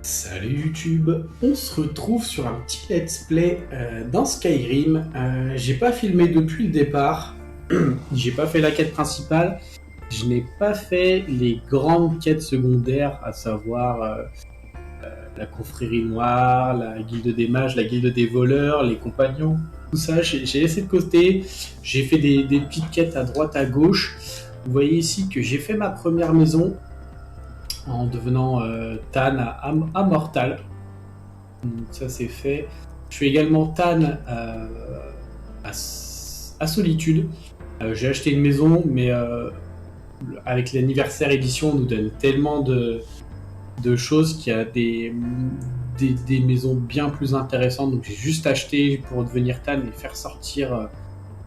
Salut YouTube, on se retrouve sur un petit let's play dans Skyrim. J'ai pas filmé depuis le départ, j'ai pas fait la quête principale, je n'ai pas fait les grandes quêtes secondaires, à savoir la confrérie noire, la guilde des mages, la guilde des voleurs, les compagnons, tout ça, j'ai laissé de côté, j'ai fait des petites quêtes à droite à gauche. Vous voyez ici que j'ai fait ma première maison en devenant Tan à Mortal. Donc ça c'est fait. Je suis également Tan à Solitude. J'ai acheté une maison, mais avec l'anniversaire édition, on nous donne tellement de choses qu'il y a des maisons bien plus intéressantes. Donc j'ai juste acheté pour devenir Tan et faire sortir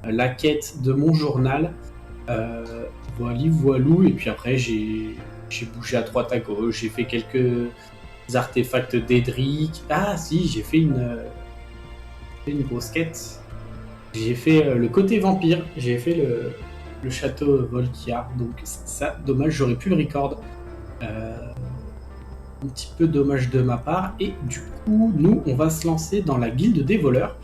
la quête de mon journal. Voilou. Et puis après j'ai bougé à droite à gauche, j'ai fait quelques artefacts d'Edric. Ah si, j'ai fait une grosse quête. J'ai fait le côté vampire, j'ai fait le château Volkia. Donc ça, dommage, j'aurais pu le record. Un petit peu dommage de ma part. Et du coup, nous, on va se lancer dans la guilde des voleurs.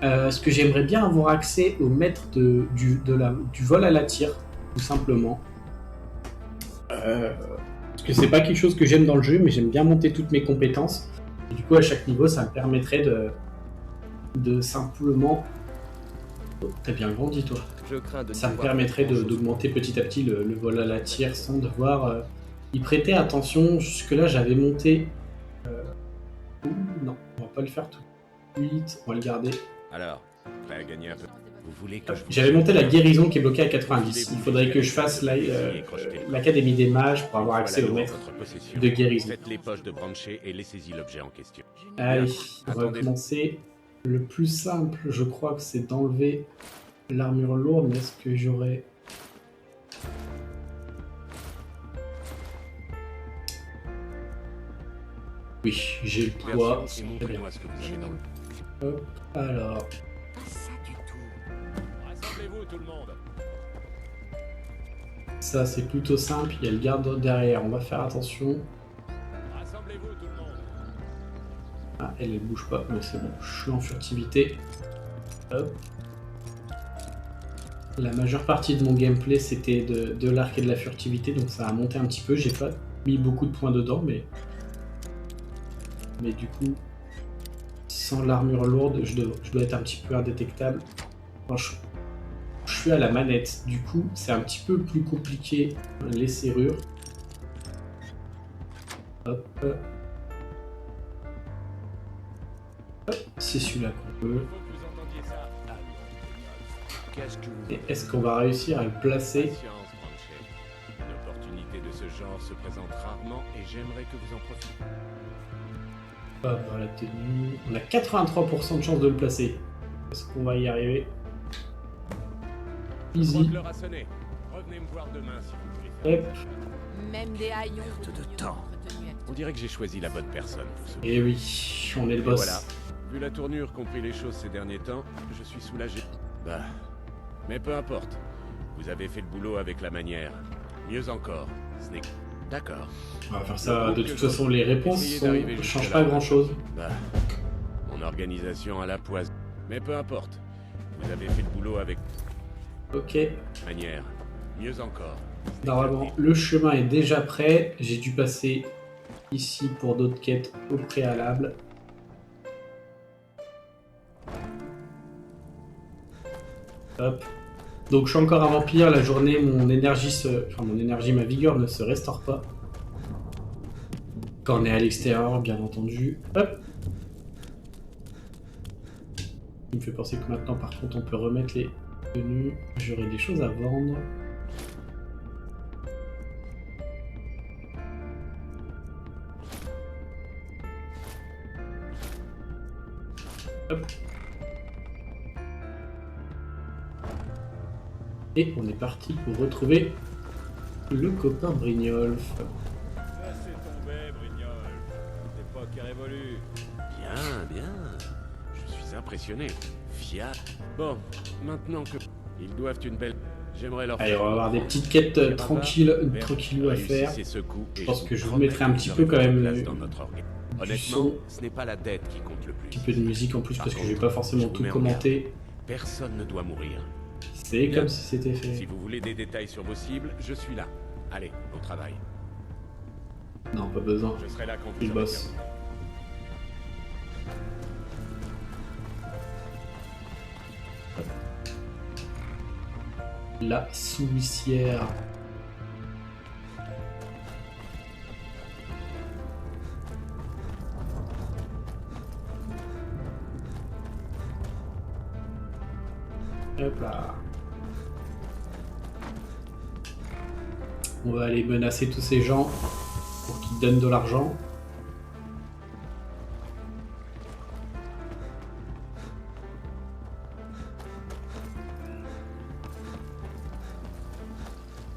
Ce que j'aimerais bien avoir accès au maître du vol à la tire, tout simplement. Parce que c'est pas quelque chose que j'aime dans le jeu, mais j'aime bien monter toutes mes compétences. Et du coup, à chaque niveau, ça me permettrait de simplement... Oh, t'as bien grandi, toi. Ça me permettrait d'augmenter petit à petit le vol à la tire sans devoir y prêter attention. Jusque-là, j'avais monté... non, on va pas le faire tout de suite. On va le garder. Alors, prêt à gagner un peu. Vous voulez que j'avais monté la guérison qui est bloquée à 90. Il faudrait que je fasse l'académie des mages pour avoir accès au maître de guérison. Faites les poches de Branché et laissez-y l'objet en question. Allez, on va commencer. Le plus simple, je crois que c'est d'enlever l'armure lourde, mais est-ce que j'aurais... Oui, j'ai le poids. Hop, alors... Tout le monde. Ça c'est plutôt simple, il y a le garde derrière, on va faire attention. Rassemblez-vous tout le monde. Ah, elle bouge pas, mais c'est bon, je suis en furtivité. Hop. La majeure partie de mon gameplay c'était de l'arc et de la furtivité, donc ça a monté un petit peu, j'ai pas mis beaucoup de points dedans, mais du coup, sans l'armure lourde, je dois être un petit peu indétectable. Franchement. Je suis à la manette, du coup c'est un petit peu plus compliqué les serrures. Hop. Hop, c'est celui-là qu'on veut. Et est-ce qu'on va réussir à le placer? Une opportunité de ce genre se présente rarement et j'aimerais que vous en profitiez. Hop, dans la tenue. On a 83% de chance de le placer. Est-ce qu'on va y arriver? Easy. Revenez me voir demain si vous voulez. Hop. Même des haillons de temps. On dirait que j'ai choisi la bonne personne pour ce. Et oui, on est le boss. Voilà. Vu la tournure qu'ont pris les choses ces derniers temps, je suis soulagé. Bah. Mais peu importe. Vous avez fait le boulot avec la manière. Mieux encore. Ce n'est... D'accord. On va faire ça. De toute façon, les réponses ne changent pas grand-chose. Bah. Mon organisation à la poisse. Mais peu importe. Vous avez fait le boulot avec... Ok. Manière. Mieux encore. Normalement, le chemin est déjà prêt. J'ai dû passer ici pour d'autres quêtes au préalable. Hop. Donc je suis encore un vampire. La journée, mon énergie, ma vigueur ne se restaure pas. Quand on est à l'extérieur, bien entendu. Hop. Il me fait penser que maintenant, par contre, on peut remettre les tenues. J'aurai des choses à vendre. Hop. Et on est parti pour retrouver le copain Brignolf. Laissez tomber, Brignol. L'époque est révolue. Bien. Je suis impressionné. Fiable. Bon, maintenant que... Ils doivent une belle... J'aimerais leur... Allez, on va avoir des petites quêtes tranquillou à faire. Je pense que je vous mettrai un petit peu quand même Honnêtement, son, ce n'est pas la dette qui compte le un plus. petit peu de musique en plus Par parce que je vais contre, pas forcément je vous tout mets en commenter. Personne ne doit mourir. C'est Bien. comme si c'était fait. Si vous voulez des détails sur vos cibles, je suis là. Allez, au travail. Non, pas besoin. Je serai là quand Il vous aurez bosse. terminé. La souricière. Hop là. On va aller menacer tous ces gens pour qu'ils donnent de l'argent.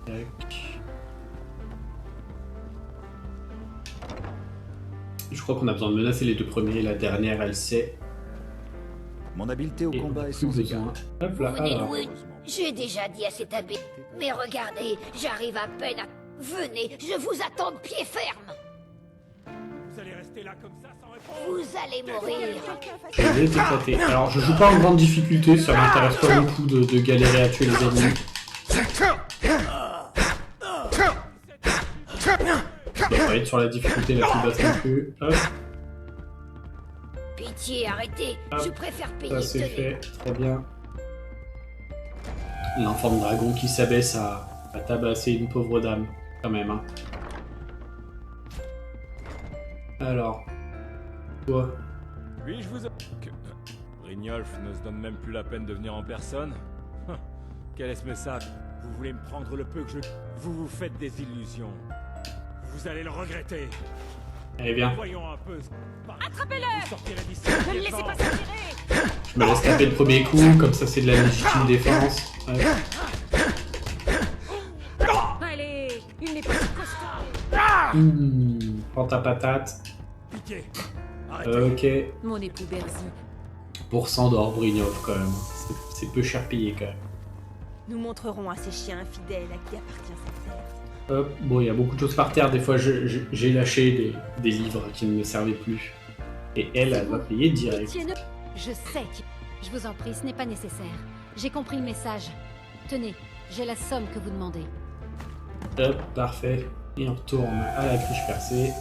Tac. Je crois qu'on a besoin de menacer les deux premiers. La dernière, elle sait. Mon habileté au Et combat est plus sans besoin. égard. Hop là, Vous venez alors. louer. J'ai déjà dit à cet abbé. Mais regardez, j'arrive à peine à... Venez, je vous attends de pied ferme. Vous allez rester là comme ça sans répondre. Vous allez mourir. Je vais t'éclater. Alors, je joue pas en grande difficulté, ça m'intéresse pas beaucoup de galérer à tuer les ennemis. On va pas être sur la difficulté la plus basse non plus. Hop, Pitié, arrêtez. Hop, Je préfère payer. ça c'est tenez. fait, très bien. L'enfant de dragon qui s'abaisse à tabasser une pauvre dame, quand même. Hein. Alors, quoi? Oui, je vous... Brignolf ne se donne même plus la peine de venir en personne. Quel est ce message? Vous voulez me prendre le peu que je... Vous vous faites des illusions. Vous allez le regretter. Eh bien, Voyons un peu... Attrapez-le. Vous sortirez d'ici. Ne le laissez pas s'attirer. je me laisse taper le premier coup, comme ça c'est de la légitime défense. Ouais. Allez, il n'est pas si costaud. Prends ta patate. Piquez. Arrêtez. Ok. Mon époux Berzi. Pourcent d'or, Brignov, quand même. C'est peu cher payé, quand même. Nous montrerons à ces chiens infidèles à qui appartient cette terre. Hop, bon, il y a beaucoup de choses par terre. Des fois, j'ai lâché des livres qui ne me servaient plus. Et elle va payer direct. Pitié, ne- Je sais que... Je vous en prie, ce n'est pas nécessaire. J'ai compris le message. Tenez, j'ai la somme que vous demandez. Hop, parfait. Et on retourne à la cruche percée.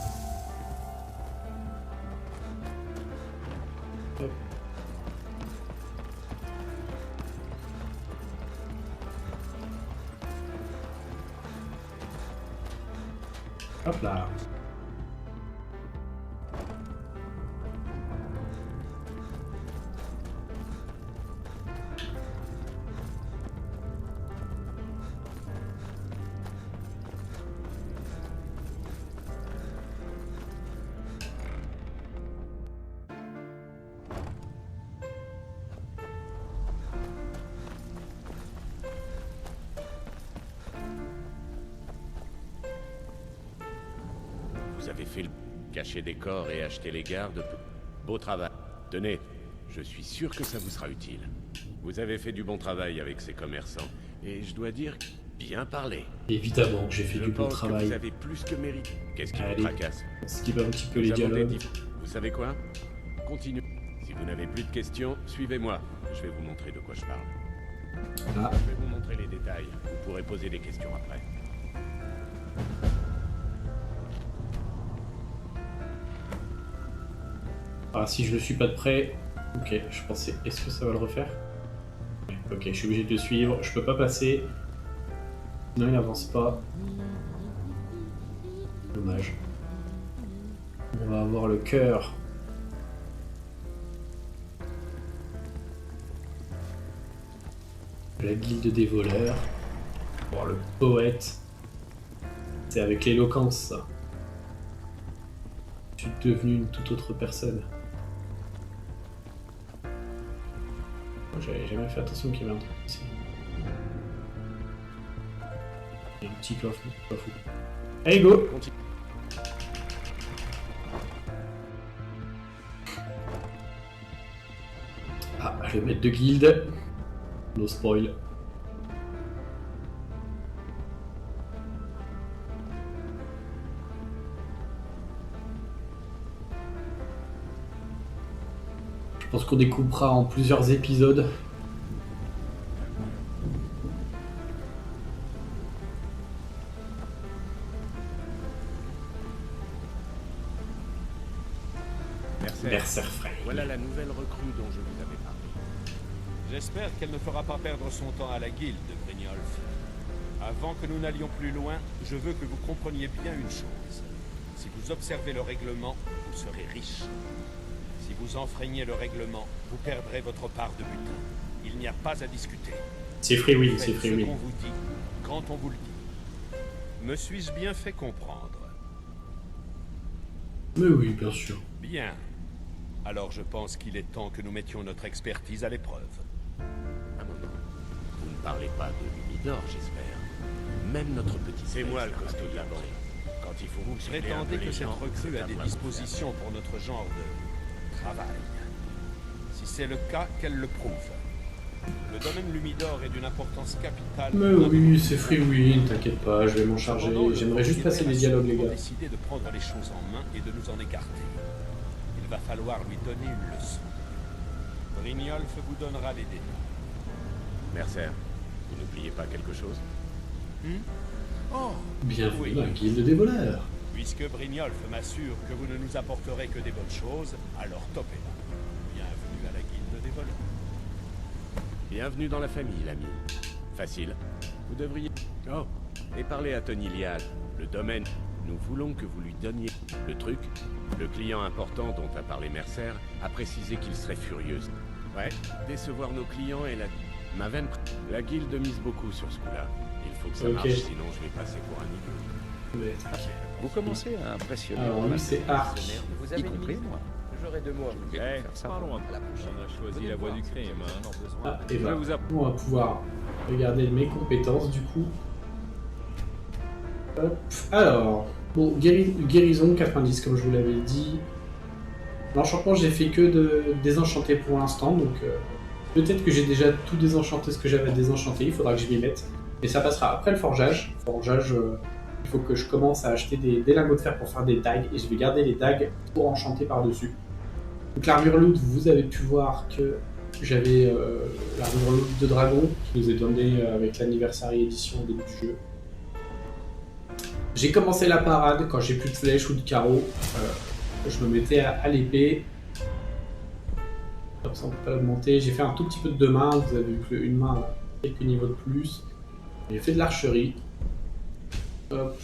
Hop. Hop là. Vous avez fait le... cacher des corps et acheter les gardes. Beau travail. Tenez, je suis sûr que ça vous sera utile. Vous avez fait du bon travail avec ces commerçants. Et je dois dire, bien parlé. Évidemment que j'ai fait Je du bon pense que travail. vous avez plus que mérité. Qu'est-ce qui Allez. vous tracasse? On skippe un petit peu Nous les avons des dialogues. Vous savez quoi? Continue. Si vous n'avez plus de questions, suivez-moi. Je vais vous montrer de quoi je parle. Ah, Je vais vous montrer les détails. Vous pourrez poser des questions après. ah, si je le suis pas de près. Ok, je pensais. Est-ce que ça va le refaire? Ouais, ok, je suis obligé de le suivre. Je peux pas passer. Non, il avance pas. Dommage. On va avoir le cœur. La guilde des voleurs. Voir le poète. C'est avec l'éloquence, ça. Je suis devenu une toute autre personne. J'avais jamais fait attention qu'il y avait un truc ici. Il y a un petit coffre, pas fou. Allez, go! Continue. Ah, le maître de guilde. No spoil. Je pense qu'on découpera en plusieurs épisodes. Mercer Frey. Voilà la nouvelle recrue dont je vous avais parlé. J'espère qu'elle ne fera pas perdre son temps à la guilde, Brynjolf. Avant que nous n'allions plus loin, je veux que vous compreniez bien une chose. Si vous observez le règlement, vous serez riche. Si vous enfreignez le règlement, vous perdrez votre part de butin. Il n'y a pas à discuter. C'est Free Will, Faites c'est Free ce Will. qu'on vous dit, quand on vous le dit. Me suis-je bien fait comprendre? Mais oui, bien sûr. Bien. Alors je pense qu'il est temps que nous mettions notre expertise à l'épreuve. Un moment. Vous ne parlez pas de Lumidor, j'espère. Même notre petit... C'est moi le costaud de la bande. Quand il faut Vous bousculer un prétendez peu que les cette gens, recrue c'est a à des moi de vous dispositions pour notre genre de travail. Si c'est le cas, qu'elle le prouve. Le domaine Lumidor est d'une importance capitale. Mais oui, c'est Free Will, t'inquiète pas, je vais m'en charger. Cependant, le J'aimerais juste passer les dialogues, les gars. décidé de prendre les choses en main et de nous en écarter. Il va falloir lui donner une leçon. Brynjolf vous donnera les détails. Mercer, vous n'oubliez pas quelque chose? Oh, Bienvenue oui. dans la guilde des voleurs. Puisque Brynjolf m'assure que vous ne nous apporterez que des bonnes choses, alors top est là. Bienvenue à la guilde des voleurs. Bienvenue dans la famille, l'ami. Facile. Vous devriez... Oh, et parler à Tony Liad. Le domaine, nous voulons que vous lui donniez... Le truc, le client important dont a parlé Mercer a précisé qu'il serait furieux. Ouais, décevoir nos clients et la... Ma veine... La guilde mise beaucoup sur ce coup-là. Il faut que ça Ok. marche, sinon je vais passer pour un idiot. Mais... Vous commencez à impressionner. Alors vos lui, c'est Ark. Vous y avez compris une moi. J'aurais 2 mois. Je vais Eh, faire ça. parlons un peu. On a choisi la voie du crime. Hein. Ah, et Je vais voilà. vous apprendre. On va pouvoir regarder mes compétences, du coup. Hop. Alors, bon, guérison 90, comme je vous l'avais dit. L'enchantement, j'ai fait que de désenchanter pour l'instant, donc peut-être que j'ai déjà tout désenchanté ce que j'avais désenchanté, il faudra que je m'y mette. Mais ça passera après le forgeage. Forgeage, il faut que je commence à acheter des lingots de fer pour faire des dagues, et je vais garder les dagues pour enchanter par-dessus. Donc l'armure loot, vous avez pu voir que j'avais l'armure loot de dragon, qui nous est donnée avec l'anniversary édition au début du jeu. J'ai commencé la parade quand j'ai plus de flèches ou de carreaux. Je me mettais à l'épée. Comme ça on peut pas l'augmenter. J'ai fait un tout petit peu de deux mains. Vous avez vu que une main a quelques niveaux de plus. J'ai fait de l'archerie. Hop.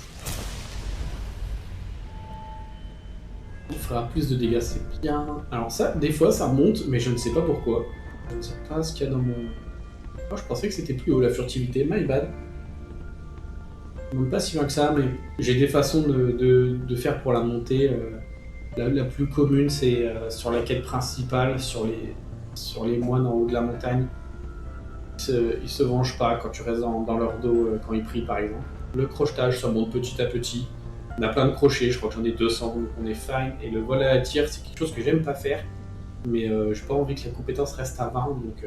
Il fera plus de dégâts, c'est bien. Alors ça, des fois ça monte, mais je ne sais pas pourquoi. Je ne sais pas ce qu'il y a dans mon... Moi je pensais que c'était plus haut la furtivité, my bad. Donc pas si bien que ça, mais j'ai des façons de faire pour la montée. La plus commune, c'est sur la quête principale, sur les moines en haut de la montagne. Ils se vengent pas quand tu restes dans leur dos quand ils prient, par exemple. Le crochetage, ça monte petit à petit. On a plein de crochets, je crois que j'en ai 200, donc on est fine. Et le vol à la tire, c'est quelque chose que j'aime pas faire. Mais j'ai pas envie que la compétence reste à 20, donc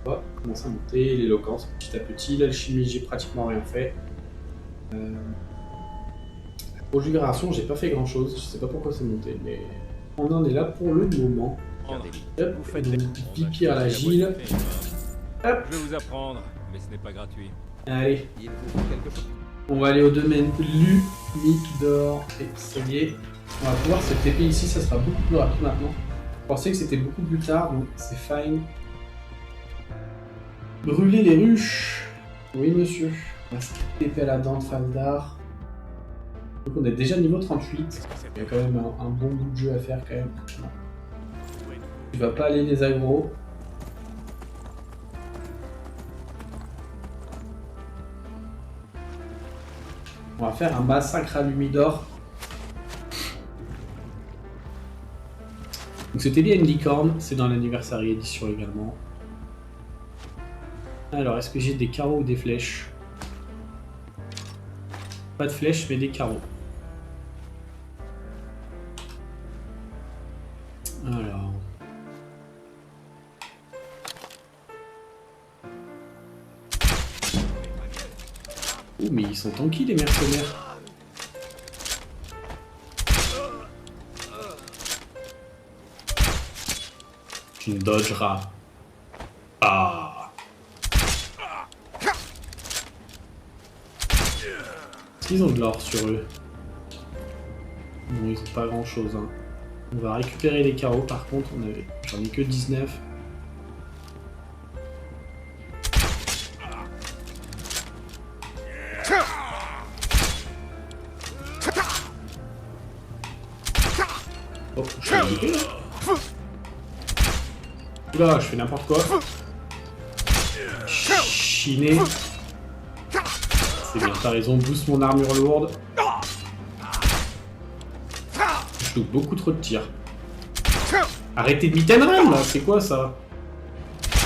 on va commencer à monter. L'éloquence, petit à petit. L'alchimie, j'ai pratiquement rien fait. La conjuration, j'ai pas fait grand chose, je sais pas pourquoi c'est monté, mais on en est là pour le moment. Hop, Vous faites donc, des... pipi à l'agile. Hop, Je vais vous apprendre, mais ce n'est pas gratuit. allez, Il vous faut quelque chose. on va aller au domaine Lumidor, et ça y est, on va pouvoir se TP ici, ça sera beaucoup plus rapide maintenant. Je pensais que c'était beaucoup plus tard, donc c'est fine. Brûler les ruches. Oui monsieur. On va se TP à la dent de Faldar. Donc on est déjà niveau 38. Il y a quand même un bon bout de jeu à faire quand même. Tu vas pas aller les aggros. On va faire un massacre à Lumidor. Donc c'était bien une licorne, c'est dans l'anniversary édition également. Alors est-ce que j'ai des carreaux ou des flèches? Pas de flèches mais des carreaux. Alors... Oh mais ils sont tanky les mercenaires. Tu ne dodgeras pas. Ils ont de l'or sur eux. Bon, ils ont pas grand chose. Hein. On va récupérer les carreaux par contre. J'en ai que 19. Oh, je suis dégoûté, là. Oula, je fais n'importe quoi. Chiné. C'est bien, t'as raison, booste mon armure lourde. Je loupe beaucoup trop de tirs. Arrêtez de mitten run là, c'est quoi ça?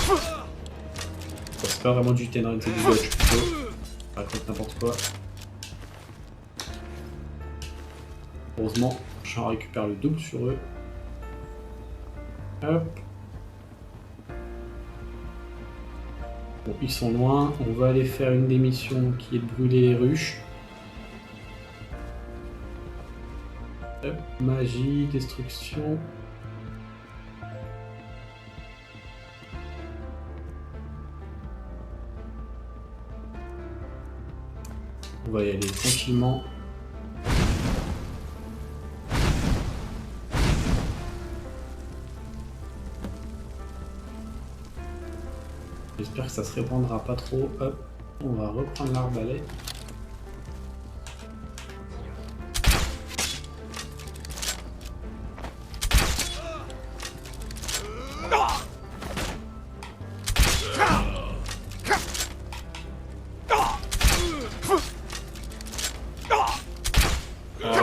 Bon, c'est pas vraiment du hit and run, c'est du dodge plutôt. Je raconte n'importe quoi. Heureusement, j'en récupère le double sur eux. Hop. Bon, ils sont loin. On va aller faire une des missions qui est de brûler les ruches. Hop, magie, destruction. On va y aller tranquillement. J'espère que ça se répandra pas trop. Hop, on va reprendre l'arbalète.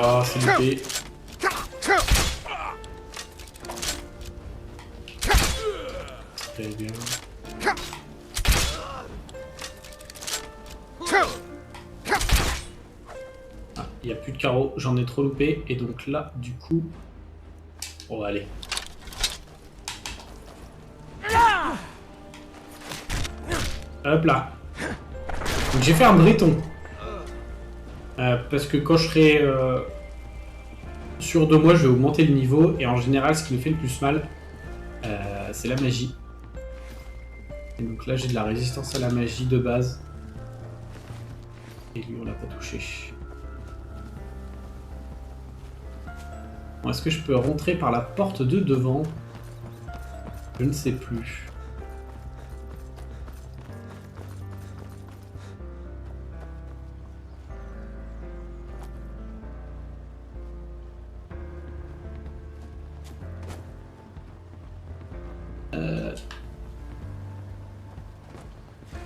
Oh, c'est loupé. Très bien. Ah, il n'y a plus de carreaux, j'en ai trop loupé. Et donc là, du coup... Oh, allez. Hop là. Donc j'ai fait un breton. Parce que quand je serai sûr de moi, je vais augmenter le niveau. Et en général, ce qui me fait le plus mal, c'est la magie. Et donc là, j'ai de la résistance à la magie de base. Et lui, on l'a pas touché. Bon, est-ce que je peux rentrer par la porte de devant? Je ne sais plus.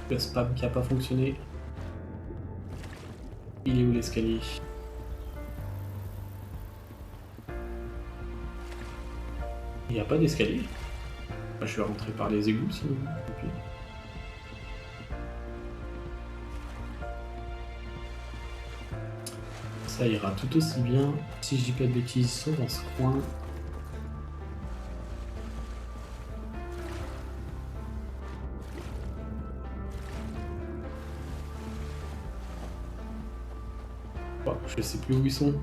Le spam qui a pas fonctionné. Il est où l'escalier? Il n'y a pas d'escalier. Je vais rentrer par les égouts sinon. Okay. Ça ira tout aussi bien. Si je dis pas de bêtises, ils sont dans ce coin. Je sais plus où ils sont.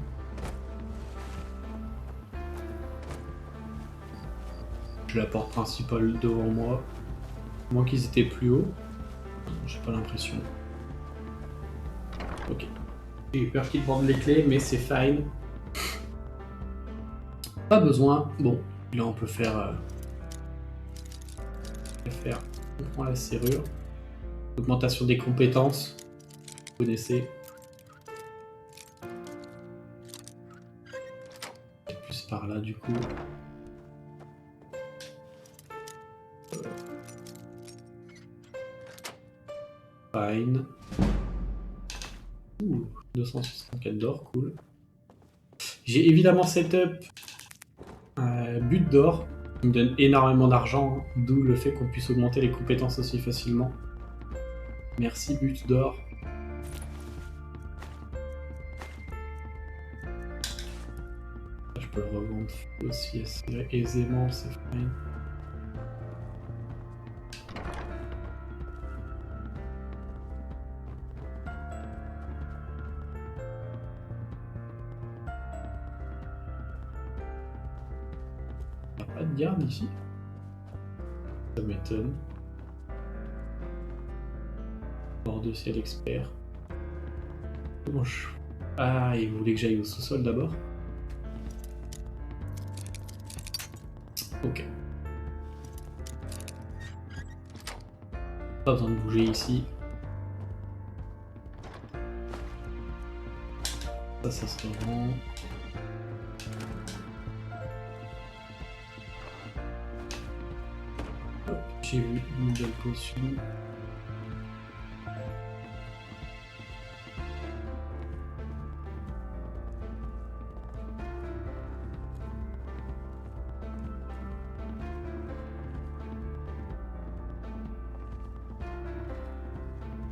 J'ai la porte principale devant moi. Moins qu'ils étaient plus haut. J'ai pas l'impression. Ok. J'ai eu peur qu'ils vendent les clés, mais c'est fine. Pas besoin. Bon, là on peut faire... On prend la serrure. Augmentation des compétences. Vous connaissez. Par là du coup. Fine. 264 d'or, cool. J'ai évidemment setup but d'or, qui me donne énormément d'argent, hein, d'où le fait qu'on puisse augmenter les compétences aussi facilement. Merci but d'or. Je peux le revendre aussi assez aisément, c'est fine. Il n'y a pas de garde ici. Ça m'étonne. Bord de ciel expert. Comment je... Ah, il voulait que j'aille au sous-sol d'abord. Ok. Pas besoin de bouger ici. Ça se rend. Hop, j'ai vu une nouvelle potion.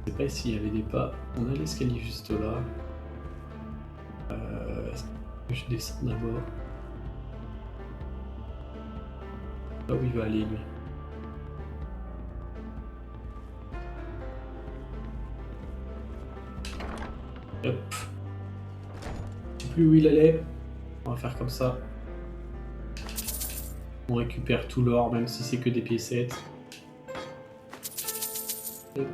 Je sais pas s'il y avait des pas. On a l'escalier juste là. Est-ce que je descends d'abord? Là où il va aller lui. Hop. Je sais plus où il allait. On va faire comme ça. On récupère tout l'or, même si c'est que des piécettes. Hop.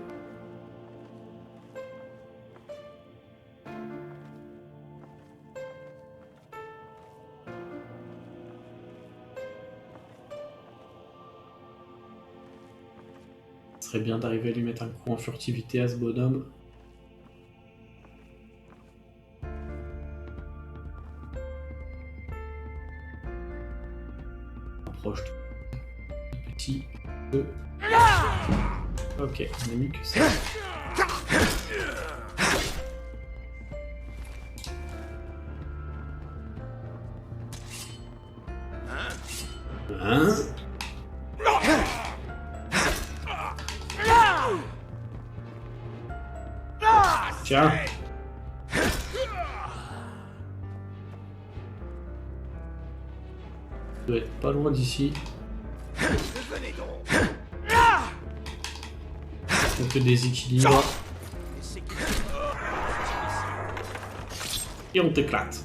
Ce serait bien d'arriver à lui mettre un coup en furtivité à ce bonhomme. Approche tout petit peu. Ok, on a mis que ça. Hein? Tiens. Ça doit être pas loin d'ici. On te déséquilibre. Et on t'éclate.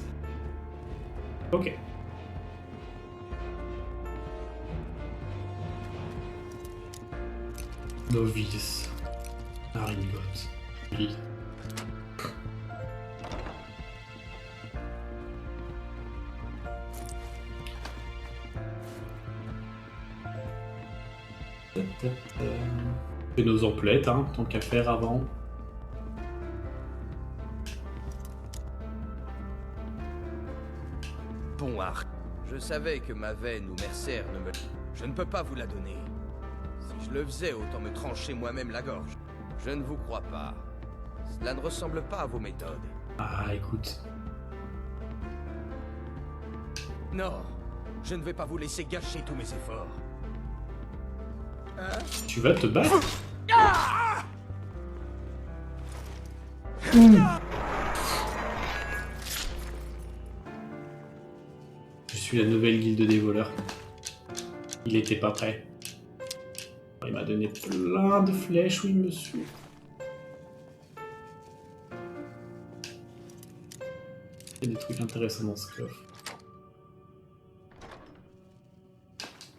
Ok. Novice. Aringot. Oui. Fais nos emplettes, hein, tant qu'à faire avant. Bon arc. Je savais que ma veine ou mercenaire ne me... Je ne peux pas vous la donner. Si je le faisais, autant me trancher moi-même la gorge. Je ne vous crois pas. Cela ne ressemble pas à vos méthodes. Ah, écoute. Non, je ne vais pas vous laisser gâcher tous mes efforts. Hein? Tu vas te battre? Je suis la nouvelle guilde des voleurs. Il était pas prêt. Il m'a donné plein de flèches, oui monsieur. Il y a des trucs intéressants dans ce coffre.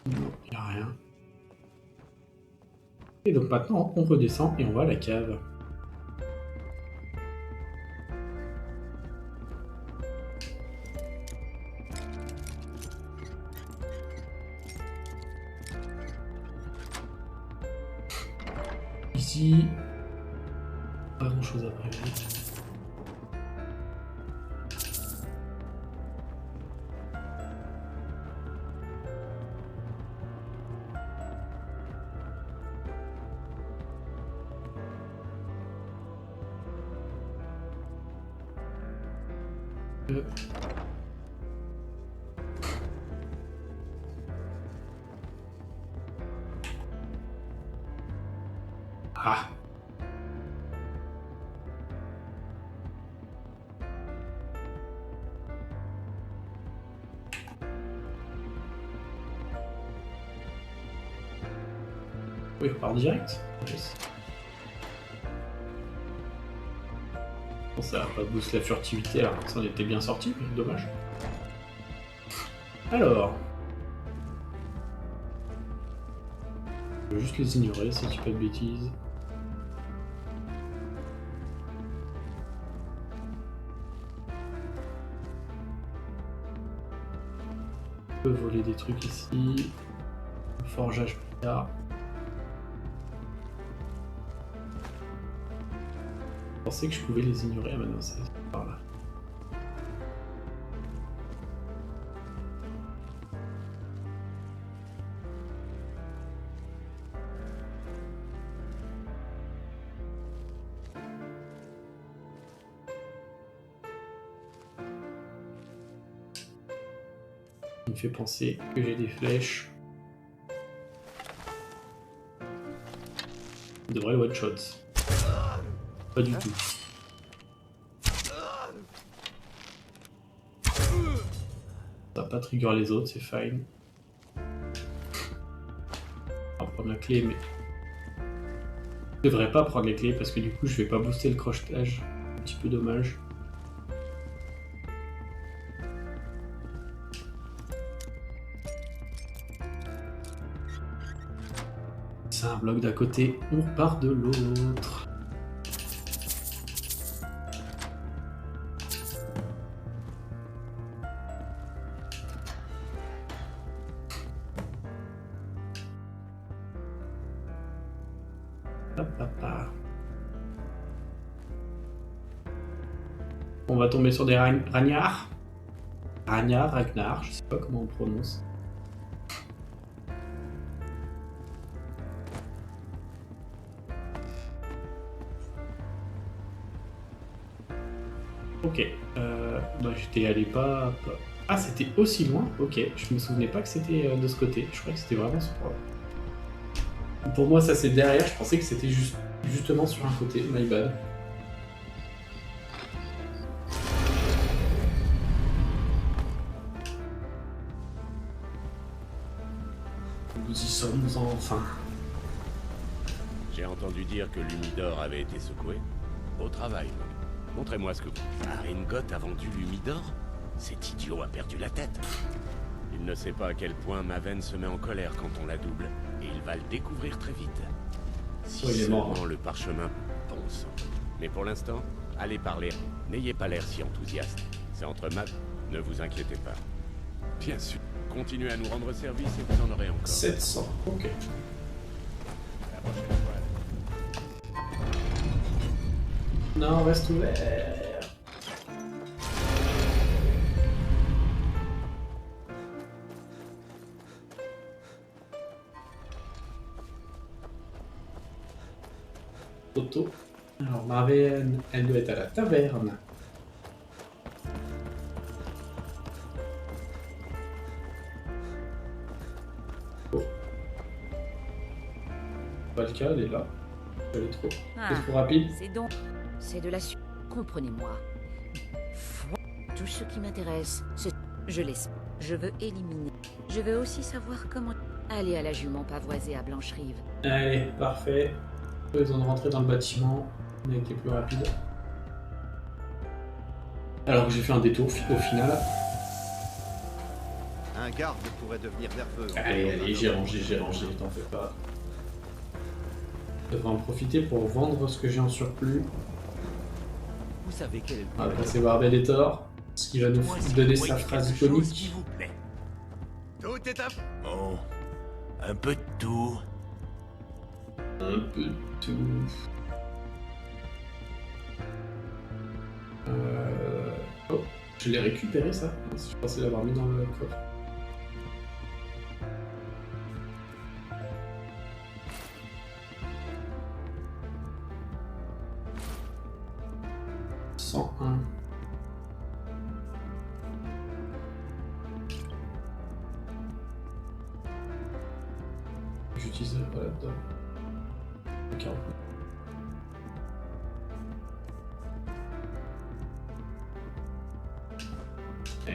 Non, il n'y a rien. Et donc maintenant, on redescend et on va à la cave. Ici, pas grand chose à prévoir. Ah. Oui, on part direct. Yes. Bon, ça va pas booster la furtivité alors que ça en était bien sorti, mais dommage. Alors. Je vais juste les ignorer si je dis pas de bêtises. On peut voler des trucs ici. Forgeage plus tard. Je pensais que je pouvais les ignorer, maintenant c'est par là. Il me fait penser que j'ai des flèches. Il devrait one shot. Pas du tout. Ça va pas trigger les autres, c'est fine. On va prendre la clé, mais je devrais pas prendre les clés parce que du coup je vais pas booster le crochetage. Un petit peu dommage. C'est un bloc d'un côté, on part de l'autre. Hop, hop, hop. On va tomber sur des ragnards. Ragnar, je sais pas comment on prononce. Ok, bah, j'étais allé pas... Ah, c'était aussi loin? Ok, je me souvenais pas que c'était de ce côté, je croyais que c'était vraiment sur... Pour moi, ça c'est derrière, je pensais que c'était justement sur un côté, my bad. Nous y sommes enfin. J'ai entendu dire que l'Humidor avait été secoué. Au travail. Montrez-moi ce que vous... Aringoth a vendu l'Humidor? Cet idiot a perdu la tête. Il ne sait pas à quel point Maven se met en colère quand on la double, et il va le découvrir très vite. Si il est mort. seulement le parchemin pense. Mais pour l'instant, allez parler. N'ayez pas l'air si enthousiaste. C'est entre Mav, ne vous inquiétez pas. Bien sûr. Continuez à nous rendre service et vous en aurez encore. 700, ok. La prochaine fois. Non, reste ouvert. Toto. Alors, Marvin, elle doit être à la taverne. Oh. Pas le cas, elle est là. Elle est trop. C'est trop rapide. C'est donc... C'est de la suite. Comprenez-moi. Tout ce qui m'intéresse, c'est... Je laisse. Je veux éliminer. Je veux aussi savoir comment... Aller à la jument pavoisée à Blancherive. Allez, parfait. Ils ont rentré dans le bâtiment. On a été plus rapide. Alors que j'ai fait un détour au final. Un garde pourrait devenir nerveux. Allez, j'ai rangé, t'en fais pas. Je devrais en profiter pour vendre ce que j'ai en surplus. Vous savez quel est le On va passer voir Bellator, ce qui va nous donner sa phrase iconique. Tout est à... Oh, un peu de tout. Un peu de tout. Oh, je l'ai récupéré ça. Je pensais l'avoir mis dans le coffre. J'utilise pas là-dedans. 40.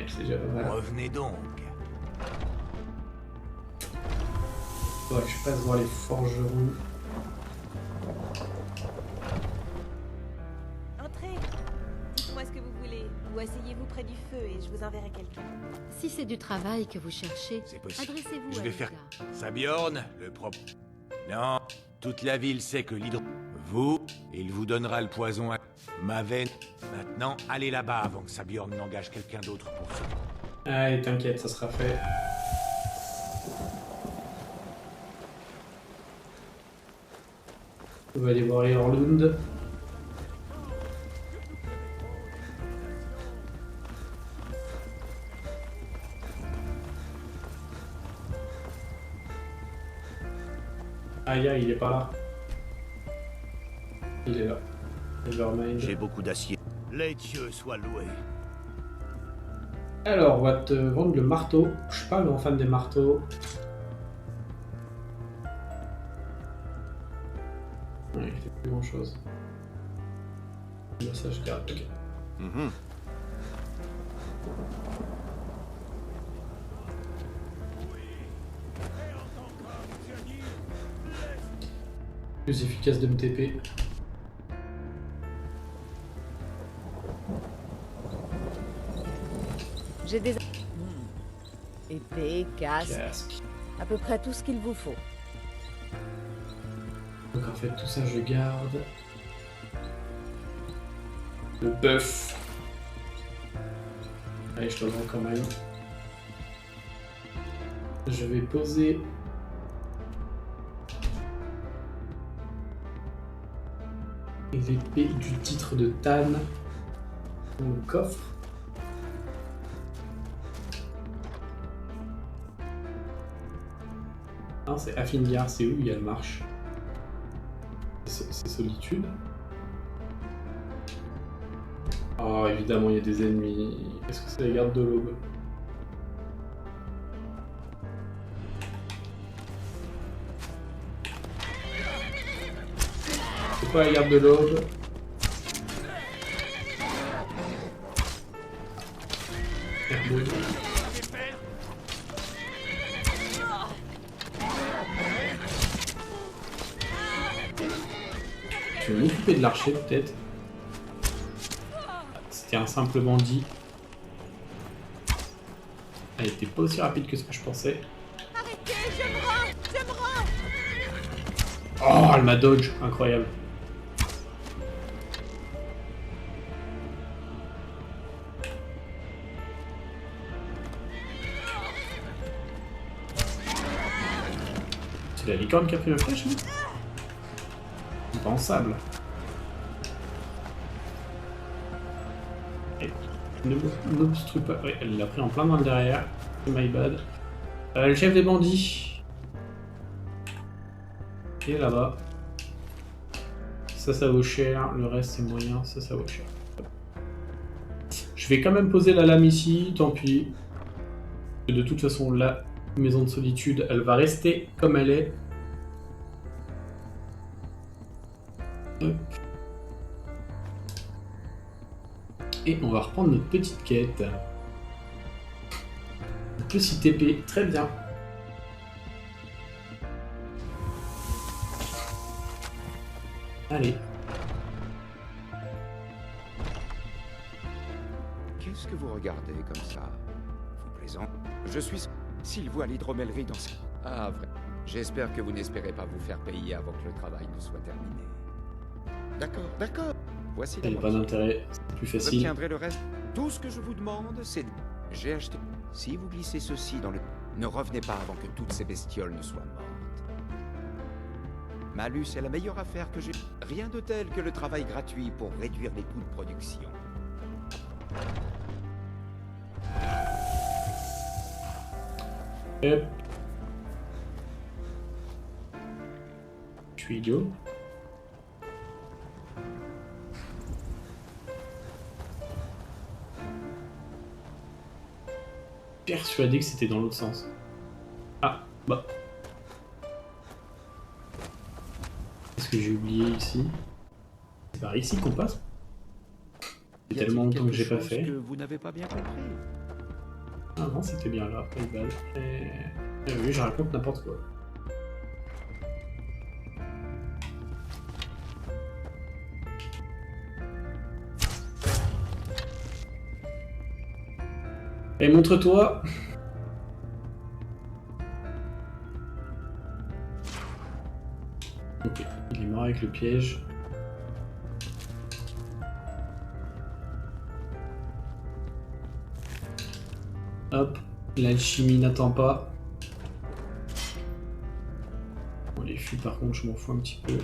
C'est déjà pas mal. Revenez donc. Faudrait que je passe voir les forgerons. Entrez. Dites-moi ce que vous voulez. Ou asseyez-vous près du feu et je vous enverrai quelqu'un. Si c'est du travail que vous cherchez, C'est possible. adressez-vous Je à vais faire... Edgar. Sabjorn, le propre... Non, toute la ville sait que l'hydro... Vous, il vous donnera le poison à... Ma veine. Maintenant, allez là-bas avant que Sabjorn n'engage quelqu'un d'autre pour ça. Allez, t'inquiète, ça sera fait. On va aller voir Eorlund. Aïe, il est pas là. Il est là. Nevermind. J'ai beaucoup d'acier. Les dieux soient loués. Alors, on va te vendre le marteau. Je suis pas un grand fan des marteaux. Ouais, il fait plus grand chose. Là, ça, je garde. Ok. Plus efficace de me TP. J'ai des... Épée, casque, à peu près tout ce qu'il vous faut. Donc en fait, tout ça, je garde. Le bœuf. Allez, je le vends quand même. Je vais poser... l'épée du titre de Tan dans le coffre. Non, c'est Affingar, c'est où il y a le marche? C'est Solitude. Oh, évidemment, il y a des ennemis. Est-ce que c'est la garde de l'aube? C'est pas la garde de l'aube. Je vais m'occuper de l'archer peut-être. C'était un simple bandit. Elle était pas aussi rapide que ce que je pensais. Arrêtez, je me rends, je me rends. Oh, elle m'a dodge, incroyable. C'est la licorne qui a pris ma flèche, non? Impensable. Et n'obstrue pas. Oui, elle l'a pris en plein dans le derrière. My bad. Le chef des bandits. Et là-bas. Ça vaut cher. Le reste, c'est moyen. Ça vaut cher. Je vais quand même poser la lame ici. Tant pis. De toute façon, la maison de solitude, elle va rester comme elle est. Hop. Et on va reprendre notre petite quête. On peut s'y TP, très bien. Allez. Qu'est-ce que vous regardez comme ça? Vous plaisantez? Je suis... S'il voit l'hydromellerie dans ce... Ah, vrai. J'espère que vous n'espérez pas vous faire payer avant que le travail ne soit terminé. D'accord, d'accord. Voici Il n'y a pas d'intérêt, c'est plus facile. J'obtiendrai le reste. Tout ce que je vous demande, c'est... J'ai acheté... Si vous glissez ceci dans le... Ne revenez pas avant que toutes ces bestioles ne soient mortes. Malus est la meilleure affaire que j'ai... Rien de tel que le travail gratuit pour réduire les coûts de production. Hop. Je suis idiot. Persuadé que c'était dans l'autre sens. Ah, bah. Qu'est-ce que j'ai oublié ici? C'est par ici qu'on passe? C'est tellement longtemps que j'ai pas fait. Que vous n'avez pas bien compris. Ah non, c'était bien là, pas de balle. Et oui, je raconte n'importe quoi. Et Ok, il est mort avec le piège. Hop, l'alchimie n'attend pas. Bon, les fûts par contre je m'en fous un petit peu.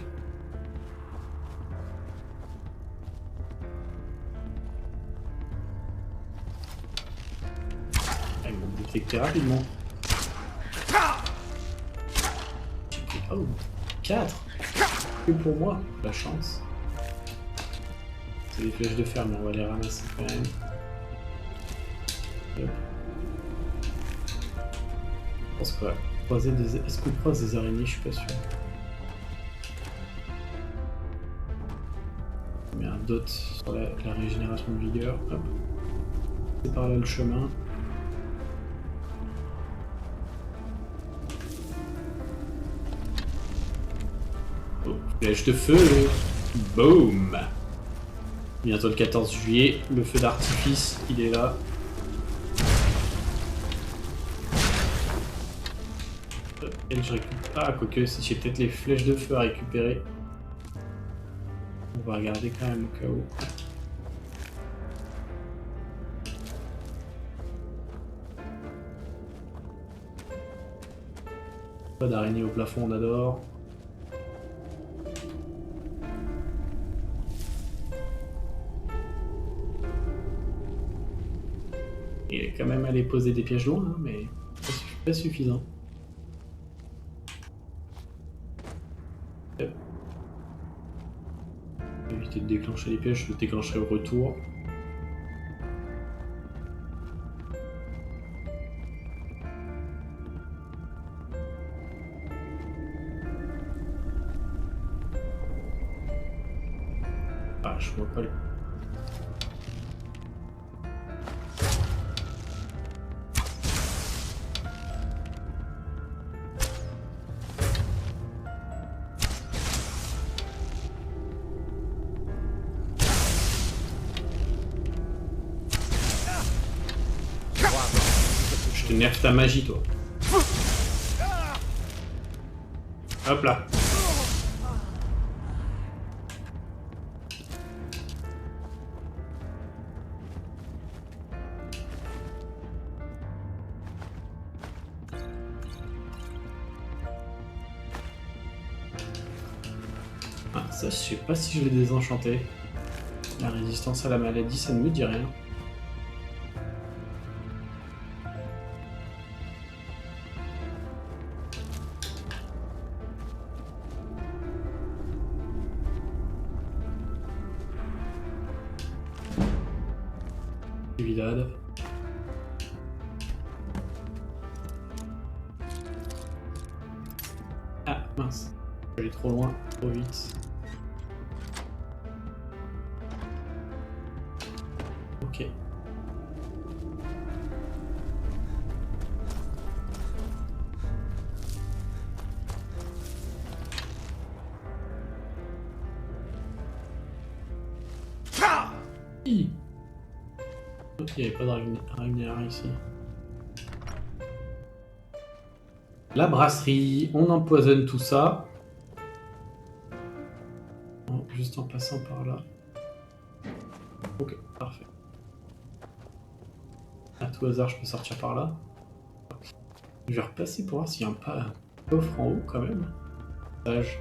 Ah, ils m'ont détecté rapidement. Oh, 4 que pour moi, la chance. C'est des flèches de fer, mais on va les ramasser quand même. Hop. Je pense quoi. Est-ce qu'on croise des araignées? Je suis pas sûr. On met un dot sur la régénération de vigueur. Hop. C'est par là le chemin. Oh, flèche de feu. Boom. Bientôt le 14 juillet. Le feu d'artifice, il est là. Et je récupère. Ah, quoique, si j'ai peut-être les flèches de feu à récupérer. On va regarder quand même au cas où. Pas d'araignée au plafond, on adore. Il est quand même allé poser des pièges loin, hein, mais pas suffisant. Éviter de déclencher les pièges, je le déclencherai au retour. Ah, je vois pas le... Je te nerf ta magie, toi. Hop là. Ah, ça, je sais pas si je vais désenchanter. La résistance à la maladie, ça ne me dit rien. Vidade. Ah mince, je vais trop loin, trop vite. Ok. Il n'y avait pas d'araignées ici. La brasserie, on empoisonne tout ça. Oh, juste en passant par là. Ok, parfait. À tout hasard, je peux sortir par là. Je vais repasser pour voir s'il y a un coffre en haut quand même. Sage.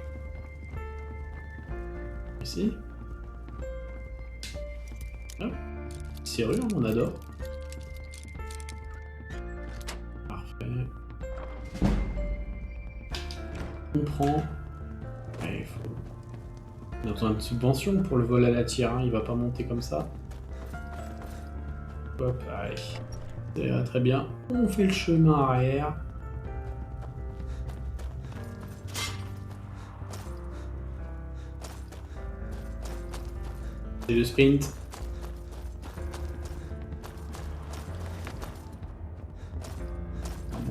Ici. Hop. Serrure, on adore. Parfait. On prend. Ouais, il faut... On a besoin de subvention pour le vol à la tire, hein. Il va pas monter comme ça. Hop, allez. Ça ira très bien. On fait le chemin arrière. C'est le sprint.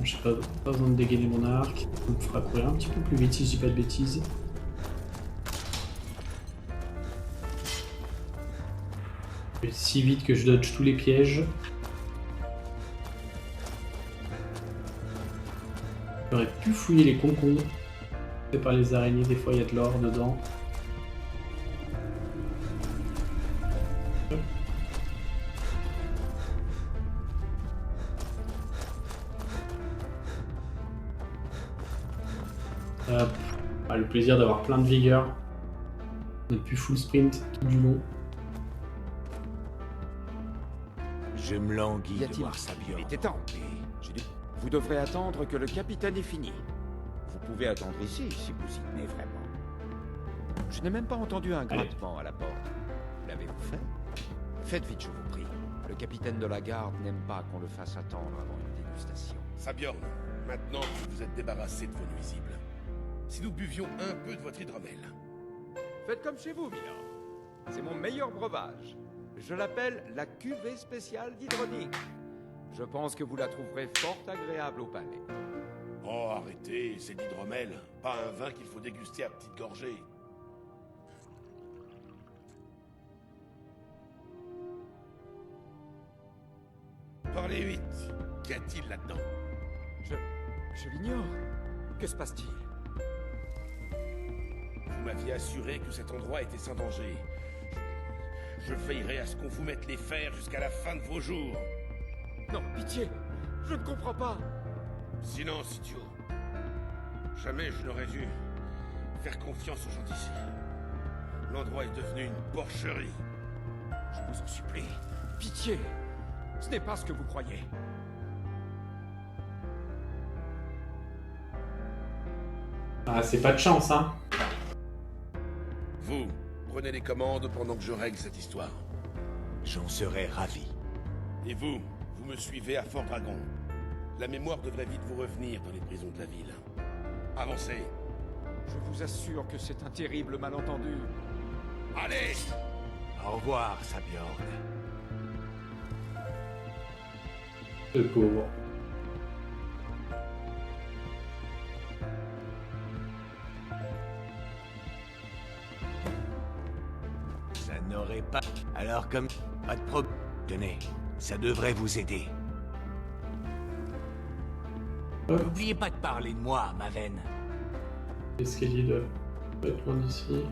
J'ai pas besoin de dégainer mon arc, ça me fera courir un petit peu plus vite si je dis pas de bêtises. Je vais si vite que je dodge tous les pièges. J'aurais pu fouiller les concombres. C'est pas les araignées, des fois il y a de l'or dedans. Hop. Ah, le plaisir d'avoir plein de vigueur. On n'est plus full sprint tout du long. Je me languis Y de a-t-il- voir sa Il Bjorn. était temps. Vous devrez attendre que le capitaine ait fini. Vous pouvez attendre ici si vous y tenez vraiment. Je n'ai même pas entendu un grattement à la porte. L'avez-vous fait? Faites vite, je vous prie. Le capitaine de la garde n'aime pas qu'on le fasse attendre avant une dégustation. Sabjorn, maintenant que vous êtes débarrassé de vos nuisibles, si nous buvions un peu de votre hydromel. Faites comme chez vous, Milord. C'est mon meilleur breuvage. Je l'appelle la cuvée spéciale d'Hydronique. Je pense que vous la trouverez fort agréable au palais. Oh, arrêtez, c'est de l'hydromel, pas un vin qu'il faut déguster à petites gorgées. Parlez vite, qu'y a-t-il là-dedans? Je l'ignore. Que se passe-t-il? Vous m'aviez assuré que cet endroit était sans danger. Je veillerai à ce qu'on vous mette les fers jusqu'à la fin de vos jours. Non, pitié. Je ne comprends pas. Silence, idiot. Jamais je n'aurais dû faire confiance aux gens d'ici. L'endroit est devenu une porcherie. Je vous en supplie. Pitié. Ce n'est pas ce que vous croyez. Ah, c'est pas de chance, hein. Vous, prenez les commandes pendant que je règle cette histoire. J'en serais ravi. Et vous, vous me suivez à Fort Dragon. La mémoire devrait vite vous revenir dans les prisons de la ville. Avancez. Je vous assure que c'est un terrible malentendu. Allez! Au revoir, Sabjorn. Le pauvre. Ça n'aurait pas... Alors comme... Pas de problème. Tenez, ça devrait vous aider. N'oubliez pas de parler de moi, Maven. L'escalier doit être loin d'ici.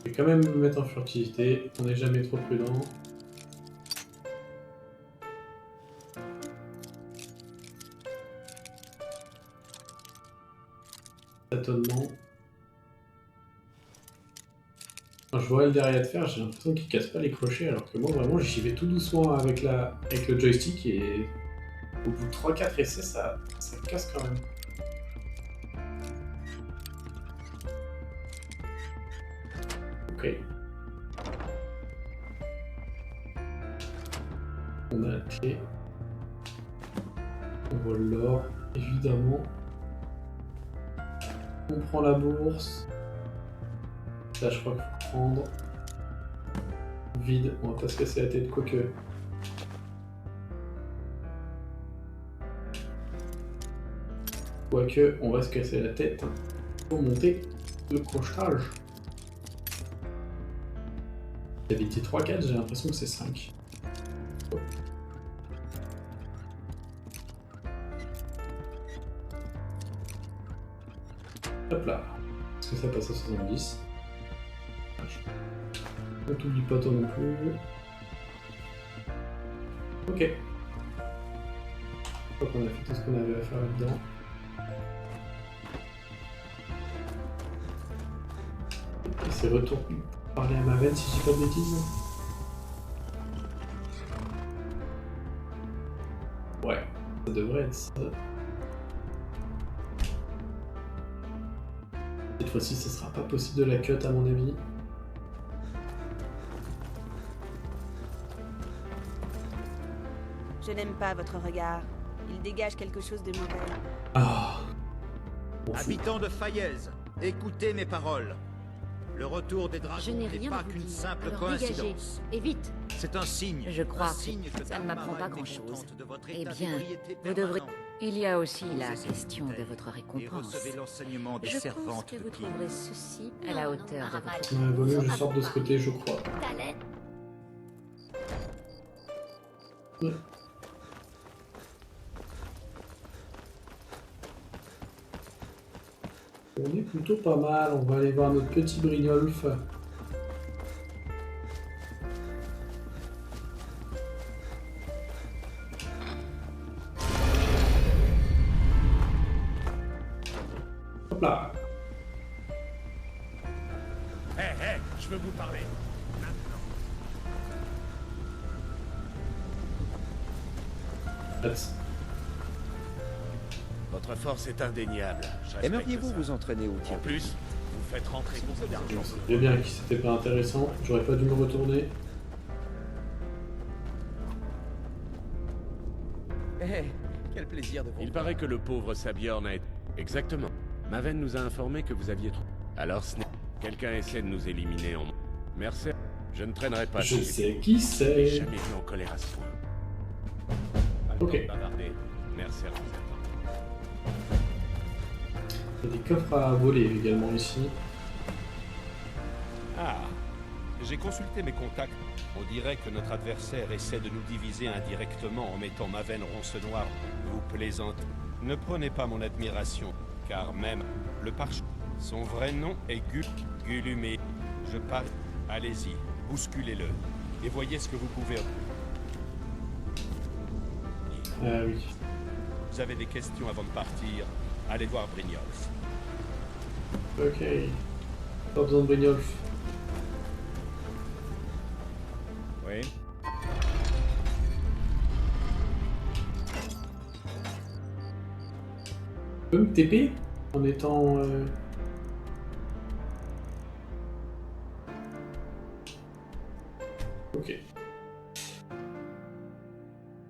Je vais quand même me mettre en furtivité, on n'est jamais trop prudent. Tâtonnement. Quand je vois le derrière de faire, j'ai l'impression qu'il casse pas les crochets, alors que moi vraiment j'y vais tout doucement avec le joystick et au bout de 3-4 essais ça casse quand même. Ok. On a la clé. On vole l'or, évidemment. On prend la bourse. Là, je crois qu'il faut prendre. Vide, on va pas se casser la tête, quoique. Quoique, on va se casser la tête pour monter le crochetage. J'avais dit 3-4, j'ai l'impression que c'est 5. Oh. Hop là. Est-ce que ça passe à 70? On t'oublie pas toi non plus. Ok. Je crois qu'on a fait tout ce qu'on avait à faire là-dedans. Et c'est retour parler à Maven si je dis pas de bêtises. Ouais, ça devrait être ça. Cette fois-ci, ce sera pas possible de la cut à mon avis. Je n'aime pas votre regard. Il dégage quelque chose de mauvais. Ah. Habitants de Fayez, écoutez mes paroles. Le retour des dragons Je n'ai n'est rien pas à vous qu'une dire. simple Alors coïncidence. dégagez. Et vite. C'est un signe. Je crois un que signe ça ne m'apprend pas Tamara était grand-chose. contente de votre Eh état bien, d'ébriété vous devrez... permanent. Il y a aussi Vous la essayez question de d'être votre Et récompense. recevez l'enseignement des Je pense servantes que de vous Pym. trouverez ceci à la hauteur de votre... Ouais, vaut mieux que je sorte de ce côté, je crois. Ouais. On est plutôt pas mal, on va aller voir notre petit Brynjolf. Hop là. Hé, je veux vous parler. Votre force est indéniable. Je respecte Aimeriez-vous ça. vous entraîner au tir? En plus, vous faites rentrer beaucoup d'argent. C'est bien que c'était pas intéressant, j'aurais pas dû me retourner. Eh, quel plaisir de vous Il voir. paraît que le pauvre Sabjorn a été... Exactement. Maven nous a informé que vous aviez trop... Alors, quelqu'un essaie de nous éliminer en... Merci. Je ne traînerai pas. Je sais qui Je c'est. n'ai jamais vu en colère à ce point. Pas le Ok. temps de bavarder. Merci à vous. Il y a des coffres à voler également ici. Ah, j'ai consulté mes contacts. On dirait que notre adversaire essaie de nous diviser indirectement en mettant Maven Roncenoir. Vous plaisantez. Ne prenez pas mon admiration, car même le parchemin, son vrai nom est Gulumé. Je parie. Allez-y, bousculez-le, et voyez ce que vous pouvez. Ah oui. Vous avez des questions avant de partir, allez voir Brynjolf. Ok. Pas besoin de Brynjolf. Oui. Tu peux me TP en étant... Ok.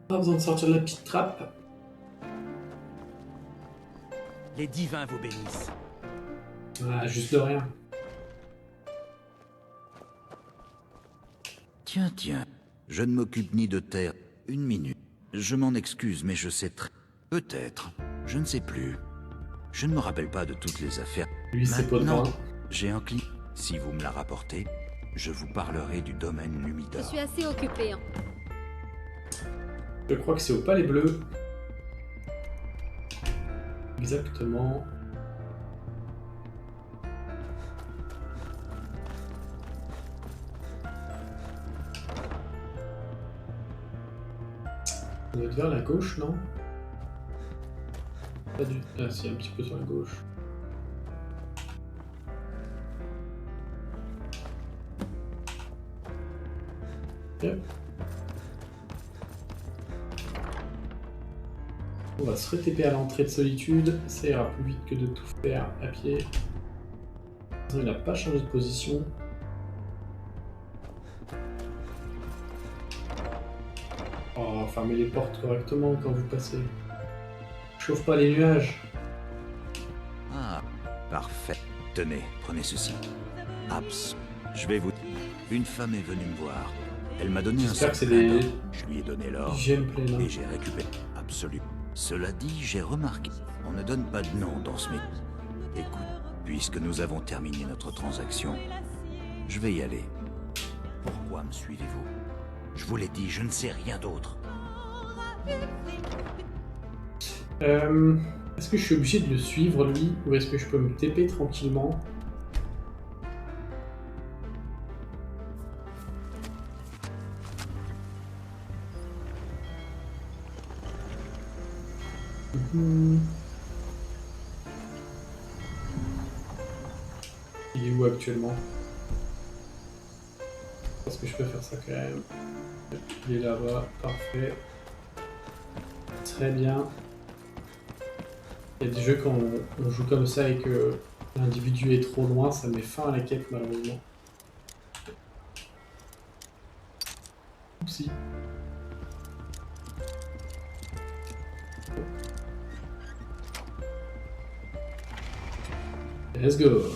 Pas besoin de sortir de la petite trappe. Les divins vous bénissent. Ah, juste de rien. Tiens, je ne m'occupe ni de terre. Une minute. Je m'en excuse, mais je sais très... Peut-être. Je ne sais plus. Je ne me rappelle pas de toutes les affaires. Lui, c'est pas de Maintenant, pain. j'ai un client. Si vous me la rapportez, je vous parlerai du domaine Je Numidor. suis assez occupée. Hein. Je crois que c'est au Palais Bleu. Exactement. On doit être vers la gauche, non? Pas du... Ah si, un petit peu sur la gauche. Yep. On va se re-TP à l'entrée de Solitude, ça ira plus vite que de tout faire à pied. Il n'a pas changé de position. Oh, fermez les portes correctement quand vous passez. Chauffe pas les nuages. Ah, parfait. Tenez, prenez ceci. Abs, je vais vous... Une femme est venue me voir. Elle m'a donné un J'espère que c'est sac des... d'or. Je lui ai donné l'or. J'aime plein. Et j'ai récupéré. Absolument. Cela dit, j'ai remarqué. On ne donne pas de nom dans ce métier. Écoute, puisque nous avons terminé notre transaction, je vais y aller. Pourquoi me suivez-vous? Je vous l'ai dit, je ne sais rien d'autre. Est-ce que je suis obligé de le suivre lui ou est-ce que je peux me TP tranquillement? Il est où actuellement? Parce que je peux faire ça quand même. Il est là-bas, parfait. Très bien. Il y a des jeux quand on joue comme ça et que l'individu est trop loin, ça met fin à la quête malheureusement. Oupsie. Let's go.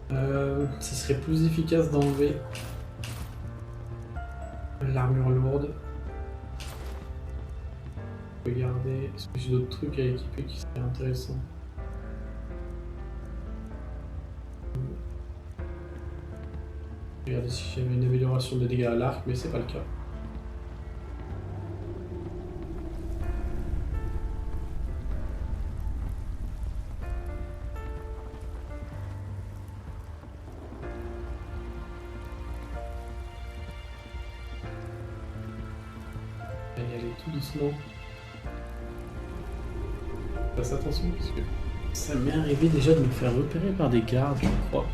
Ce serait plus efficace d'enlever l'armure lourde. Regardez, est-ce que j'ai d'autres trucs à équiper qui seraient intéressants? Regardez si j'avais une amélioration de dégâts à l'arc, mais c'est pas le cas. On va y aller tout doucement. Fasse attention parce que ça m'est arrivé déjà de me faire repérer par des gardes, je crois.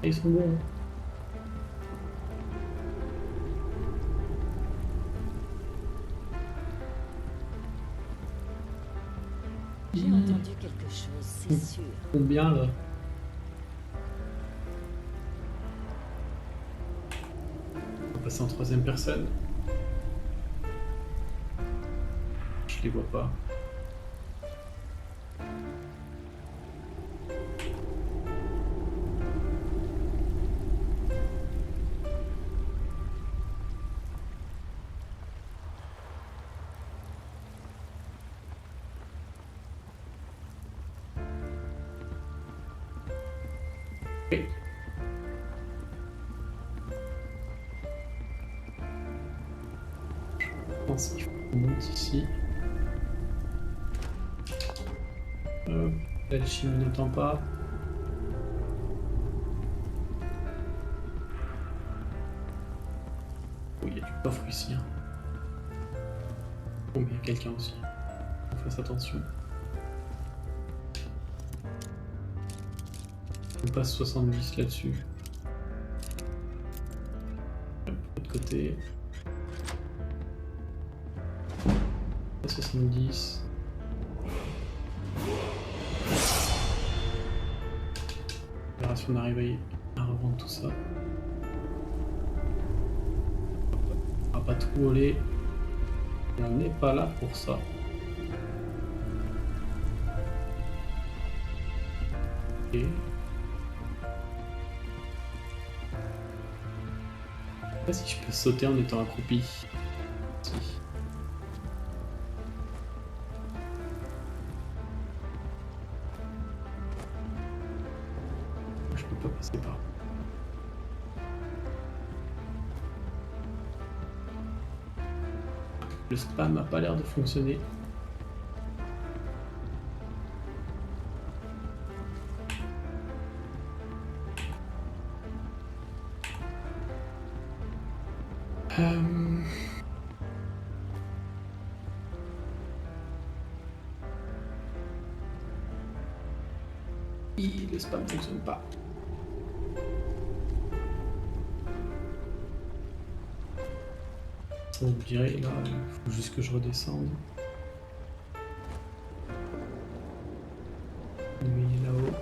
Ils sont bons. J'ai entendu quelque chose, c'est sûr. Combien là? On va passer en troisième personne. Je les vois pas. Oui. Je pense qu'il faut qu'on monte ici. L'alchimie n'étant pas. Oh, il y a du coffre ici. Hein. Oh, mais il y a quelqu'un aussi. On fasse attention. On passe 70 là-dessus. De l'autre côté. 70. On verra si on arrive à revendre tout ça. On va pas tout voler. On n'est pas là pour ça. Ok. Je sais pas si je peux sauter en étant accroupi. Si. Je peux pas passer par là. Le spam a pas l'air de fonctionner. Le spam ne fonctionne pas. On dirait là, il faut juste que je redescende. Lui il est là-haut.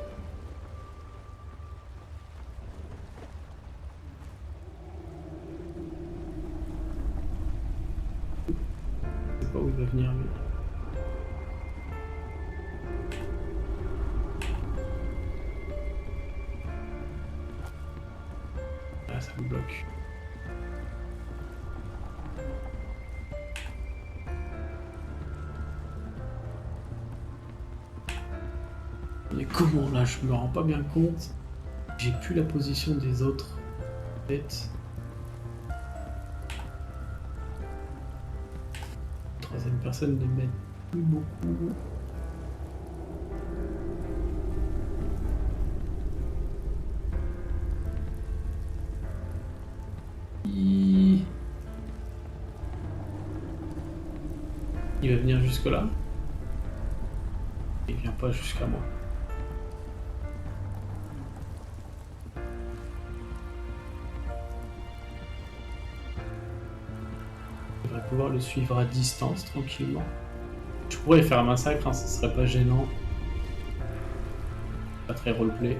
Je sais pas où il va venir lui. Ah, ça me bloque. Mais comment là, je me rends pas bien compte. J'ai plus la position des autres têtes. Troisième personne ne m'aide plus beaucoup. Il va venir jusque là. Il vient pas jusqu'à moi. Je devrais pouvoir le suivre à distance tranquillement. Je pourrais faire un massacre, hein, ce serait pas gênant. Pas très roleplay.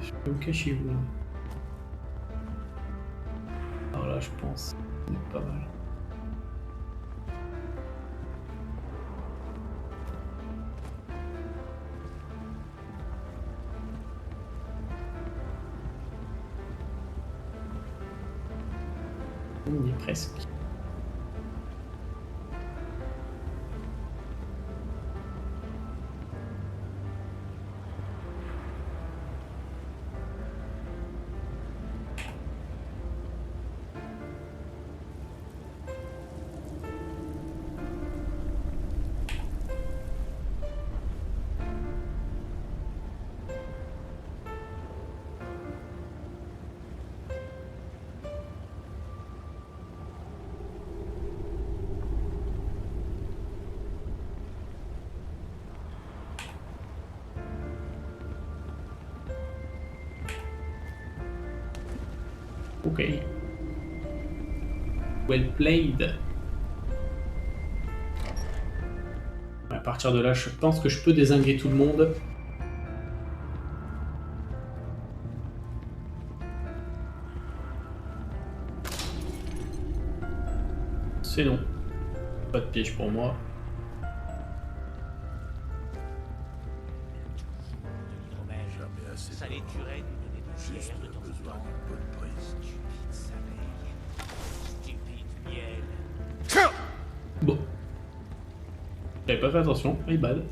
Je peux me cacher où là? Alors là, je pense. C'est pas mal. On y est presque. Ok. Well played. À partir de là, je pense que je peux dézinguer tout le monde. C'est non. Pas de piège pour moi. Ça les tuerait de donner des fiers de temps en temps. Stupide soleil. Stupide miel. Bon. J'avais pas fait attention, my bad.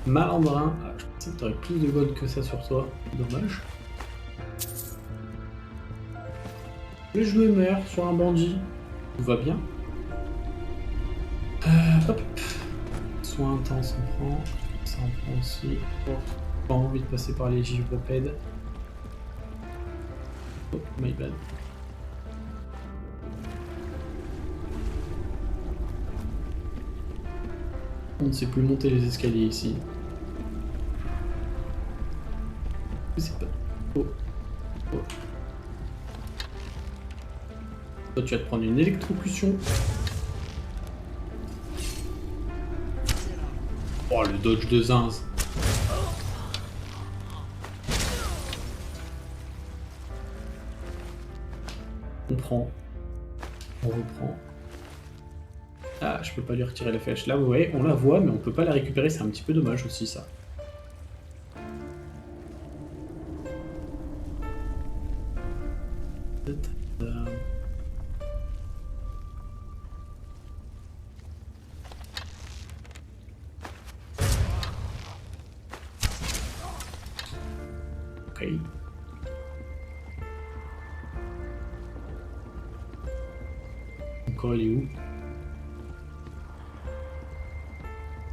Malandrin. Ah, je pensais que t'aurais plus de gold que ça sur toi. Dommage. Et je me meurs sur un bandit. Tout va bien. Hop. Soin intense on prend. Ça on prend aussi. Oh, pas envie de passer par les gyropèdes. Oh, my bad. On ne sait plus monter les escaliers ici. C'est pas... Oh. Oh. Toi, tu vas te prendre une électrocution. Oh, le dodge de zinz. On prend. On reprend. Ah, je peux pas lui retirer la flèche. Là, ouais, on la voit, mais on peut pas la récupérer. C'est un petit peu dommage aussi, ça. Ok. Encore, il est où?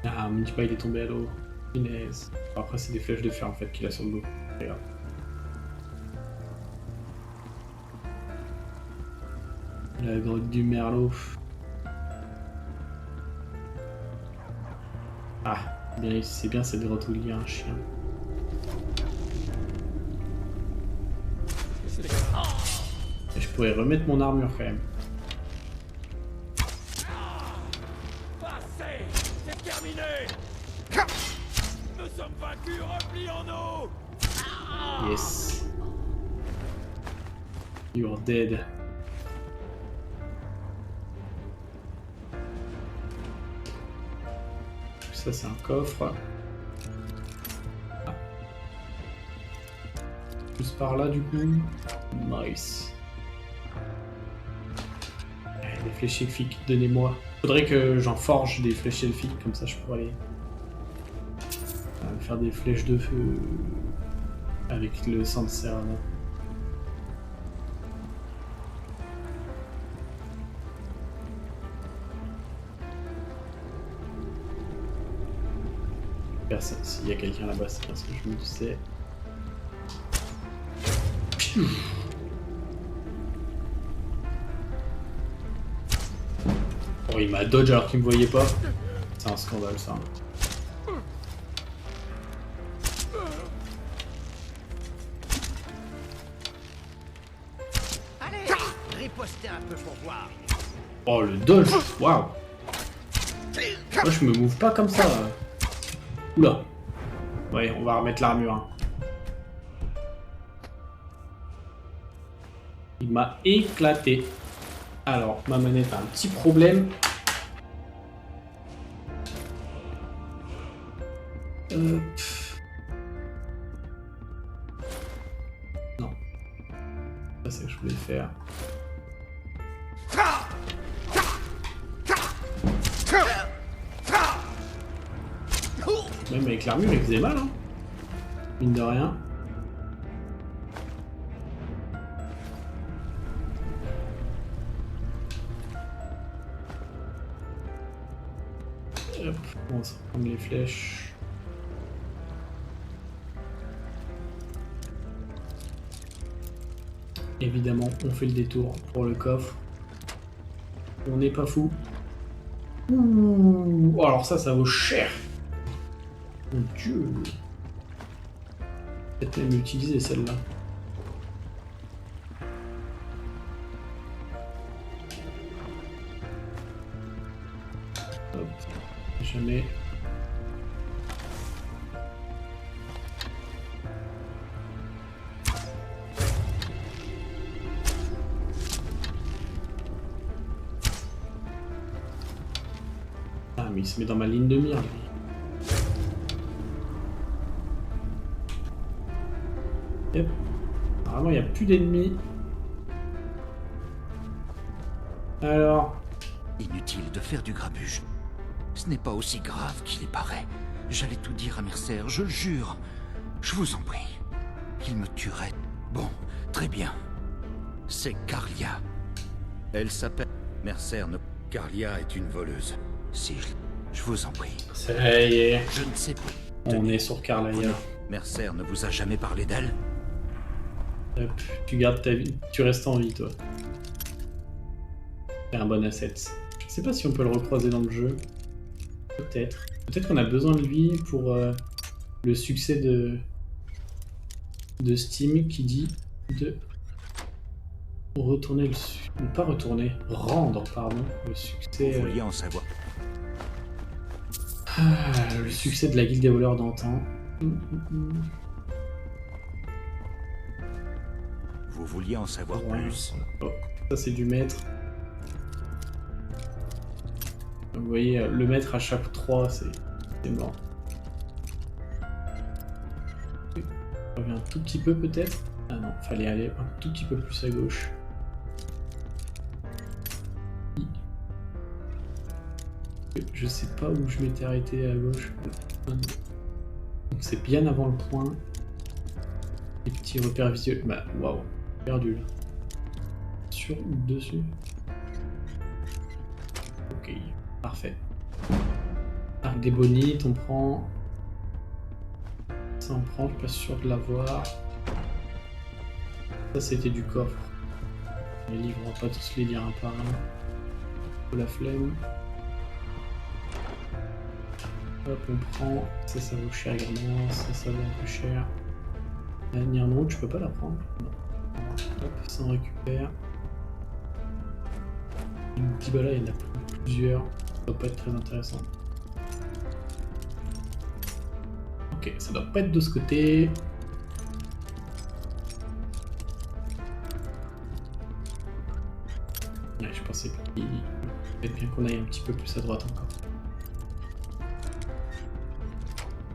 Ah, me dis pas, il est tombé à l'eau. Punaise. Après, c'est des flèches de fer en fait qu'il a sur le dos. Regarde. La grotte du Merlot. Ah, bien, c'est bien cette grotte où il y a un chien. Et je pourrais remettre mon armure quand même. Passez, c'est terminé. Nous sommes vaincus, replions-nous. Yes. You're dead. Ça c'est un coffre. Ah. Plus par là du coup. Nice. Des flèches elfiques, donnez-moi. Faudrait que j'en forge des flèches elfiques, comme ça je pourrais faire des flèches de feu avec le sang de Serana. Personne. S'il y a quelqu'un là-bas, c'est parce que je me disais. Oh, il m'a dodge alors qu'il me voyait pas. C'est un scandale ça. riposter un peu pour voir. Oh, le dodge. Waouh. Moi, je me move pas comme ça. Oula. Ouais, on va remettre l'armure. Hein. Il m'a éclaté. Alors, ma manette a un petit problème. Non. Ça, c'est ce que je voulais faire. Même avec l'armure, il faisait mal, hein. Mine de rien. Hop, on va se prendre les flèches. Évidemment, on fait le détour pour le coffre. On n'est pas fou. Ouh, oh, alors ça vaut cher. Mon Dieu. Peut-être même utiliser celle-là. Hop. Jamais. Ah mais il se met dans ma ligne de mire lui. Yep. Apparemment, il n'y a plus d'ennemis. Alors... Inutile de faire du grabuge. Ce n'est pas aussi grave qu'il y paraît. J'allais tout dire à Mercer, je le jure. Je vous en prie. Il me tuerait. Bon, très bien. C'est Carlia. Elle s'appelle... Mercer ne... Carlia est une voleuse. Si je vous en prie. Ça y est. Je ne sais pas. On est sur Carlia. Mercer ne vous a jamais parlé d'elle? Hop, tu gardes ta vie, tu restes en vie toi. C'est un bon asset. Je sais pas si on peut le recroiser dans le jeu. Peut-être. Peut-être qu'on a besoin de lui pour le succès de Steam qui dit de retourner le... pas retourner, rendre, pardon, le succès... Vous vouliez en savoir. Le succès de la guilde des voleurs d'antan. Vous vouliez en savoir plus. Oh, ça c'est du maître. Vous voyez, le maître à chaque 3, c'est mort. On revient un tout petit peu peut-être. Ah non, fallait aller un tout petit peu plus à gauche. Je sais pas où je m'étais arrêté à gauche. Donc c'est bien avant le point. Les petits repères visuels. Bah waouh, perdu là. Sur ou dessus? Ok, parfait. Arc des bonites, on prend. Ça on prend, je suis pas sûr de l'avoir. Ça c'était du coffre. Les livres, on va pas tous les lire un par un. Faut la flemme. Hop, on prend. Ça vaut cher également. Ça vaut un peu cher. La Nirno, tu peux pas la prendre? Non. Hop, ça on récupère. Une Dibala, il y en a plusieurs. Ça doit pas être très intéressant. Ok, ça doit pas être de ce côté. Ouais, je pensais qu'il fallait bien qu'on aille un petit peu plus à droite encore.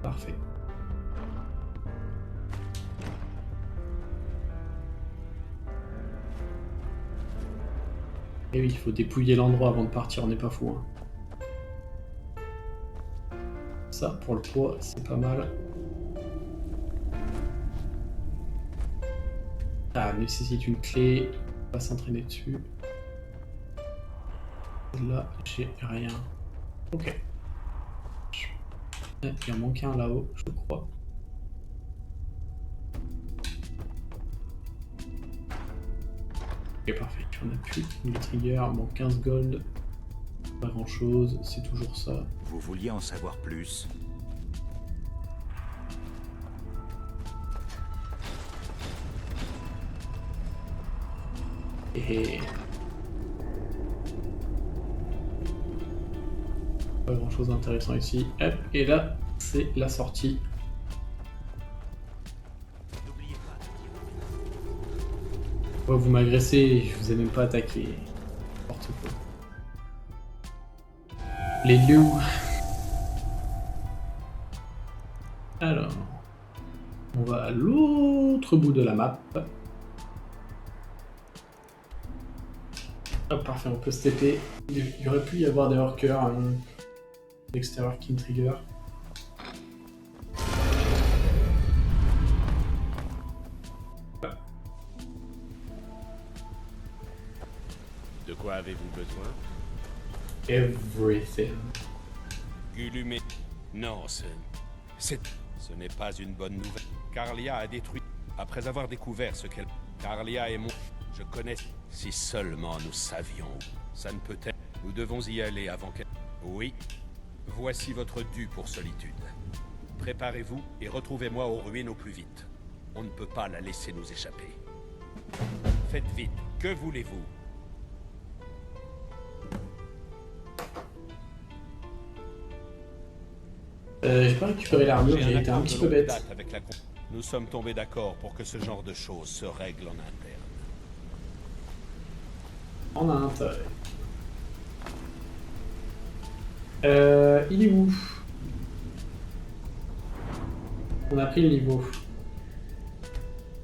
Parfait. Et oui, il faut dépouiller l'endroit avant de partir, on n'est pas fou. Hein. Ça, pour le poids, c'est pas mal. Ah, nécessite une clé. On va s'entraîner dessus. Là, j'ai rien. Ok. Il en manque un là-haut, je crois. Ok, parfait. On a plus le trigger. Bon, 15 gold. Pas grand chose, c'est toujours ça. Vous vouliez en savoir plus? Et Pas grand chose d'intéressant ici. Hop, et là, c'est la sortie. Oh, vous m'agressez, je vous ai même pas attaqué. N'importe quoi. Les loups. Alors, on va à l'autre bout de la map. Hop, parfait, on peut se TP. Il y aurait pu y avoir des workers d'extérieur qui me trigger. De quoi avez-vous besoin? Everything. Gulumé. Non, ce n'est pas une bonne nouvelle. Carlia a détruit. Après avoir découvert ce qu'elle... Carlia et moi, je connais. Si seulement nous savions. Ça ne peut être. Nous devons y aller avant qu'elle... Oui. Voici votre dû pour solitude. Préparez-vous et retrouvez-moi aux ruines au plus vite. On ne peut pas la laisser nous échapper. Faites vite. Que voulez-vous? J'ai pas récupéré l'armure, j'ai été un petit peu bête. Avec la... Nous sommes tombés d'accord pour que ce genre de choses se règle en interne. En interne. Il est où? On a pris le niveau.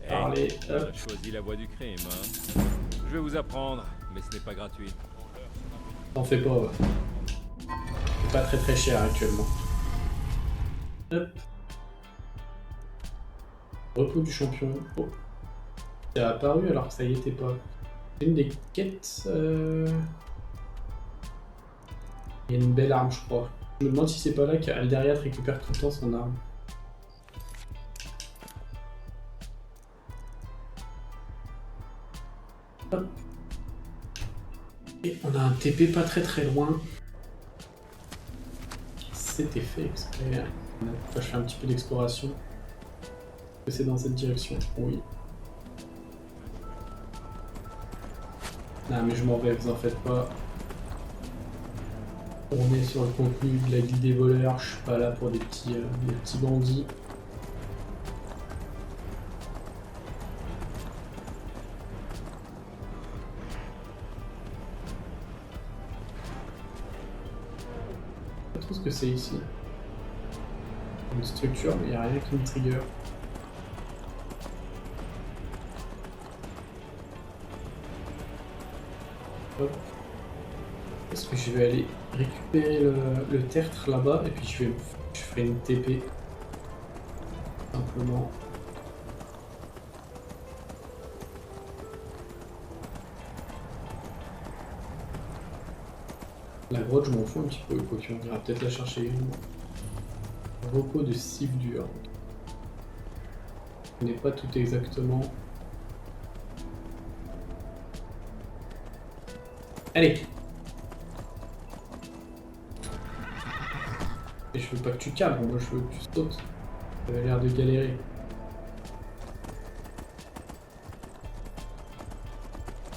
Parlez, on a choisi la voie du crime, hein. Je vais vous apprendre, mais ce n'est pas gratuit. T'en fais pas, ouais. C'est pas très cher actuellement. Hop. Repos du champion. Oh. Ça a apparu alors que ça y était pas. C'est une des quêtes. Il y a une belle arme, je crois. Je me demande si c'est pas là qu'Alderiat récupère tout le temps son arme. Hop. Et on a un TP pas très loin. C'était fait exprès. Je fais un petit peu d'exploration. Est-ce que c'est dans cette direction? Oui. Non mais je m'en vais, vous en faites pas. On est sur le contenu de la guilde des voleurs, je suis pas là pour des petits bandits. Je sais pas trop ce que c'est ici. Une structure, mais il n'y a rien qui me trigger. Hop. Est-ce que je vais aller récupérer le tertre là-bas et puis je ferai une TP. Simplement. La grotte, je m'en fous un petit peu, quoi qu'on ira peut-être la chercher une. Repos de cive dur. Ce n'est pas tout exactement. Allez! Et je veux pas que tu calmes, moi je veux que tu sautes. Ça avait l'air de galérer.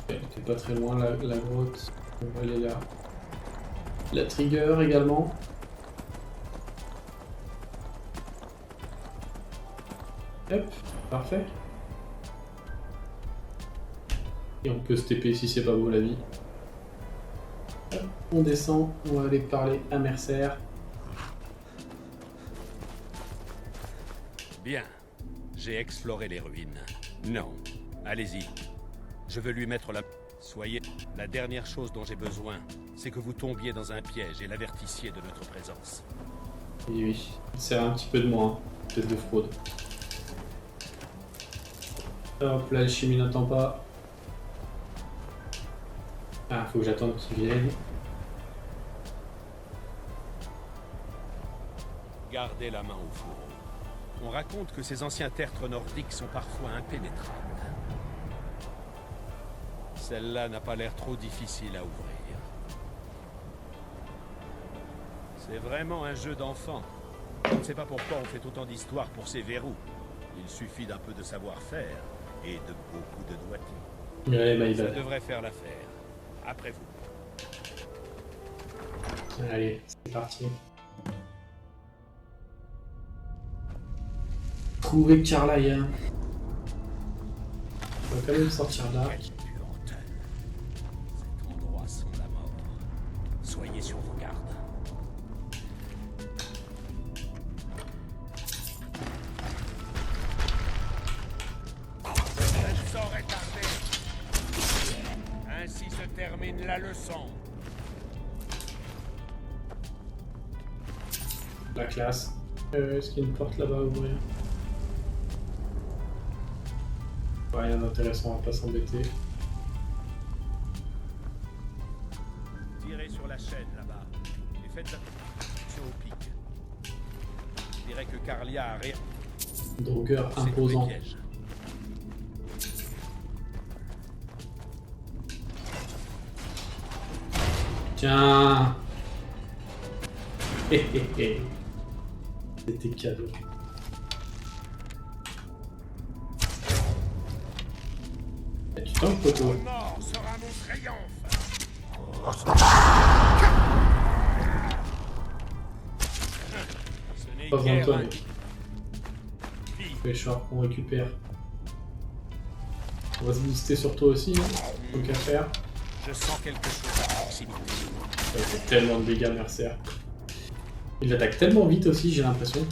Elle était pas très loin la grotte. On va aller là. La trigger également. Hop, parfait. Et on peut se TP si c'est pas beau la vie. Hop, on descend, on va aller parler à Mercer. Bien, j'ai exploré les ruines. Non, allez-y. Je veux lui mettre la... Soyez... La dernière chose dont j'ai besoin, c'est que vous tombiez dans un piège et l'avertissiez de notre présence. Oui, oui. Il sert un petit peu de moi, hein. Tête de fraude. Hop, là, l'alchimie n'attend pas. Ah, faut que j'attende qu'il vienne. Gardez la main au fourreau. On raconte que ces anciens tertres nordiques sont parfois impénétrables. Celle-là n'a pas l'air trop difficile à ouvrir. C'est vraiment un jeu d'enfant. Je ne sais pas pourquoi on fait autant d'histoires pour ces verrous. Il suffit d'un peu de savoir-faire et de beaucoup de doigté. Ouais, bah, Ça devrait faire l'affaire. Après vous. Allez, c'est parti. Trouver Carlyle. On va quand même sortir là. Cet endroit sent la mort. Soyez sur vos gardes. Le sort est tardé. Ainsi se termine la leçon. La classe. Est-ce qu'il y a une porte là-bas à ouvrir? Rien d'intéressant, on va pas s'embêter. Tirez sur la chaîne là-bas et faites attention au pic. Je dirais que Carlia a rien. Drogueur C'est imposant. des pièges. Tiens. Hé hé hé. C'était cadeau. Et tu tends le poteau. Mort sera mon triomphe. Ce n'est Pas besoin de guère toi, un mec. Pêcheur qu'on récupère. On va se booster sur toi aussi, hein. Tant qu'à faire. Je sens quelque chose à proximité. Ça fait tellement de dégâts, Mercer. Il attaque tellement vite aussi, j'ai l'impression.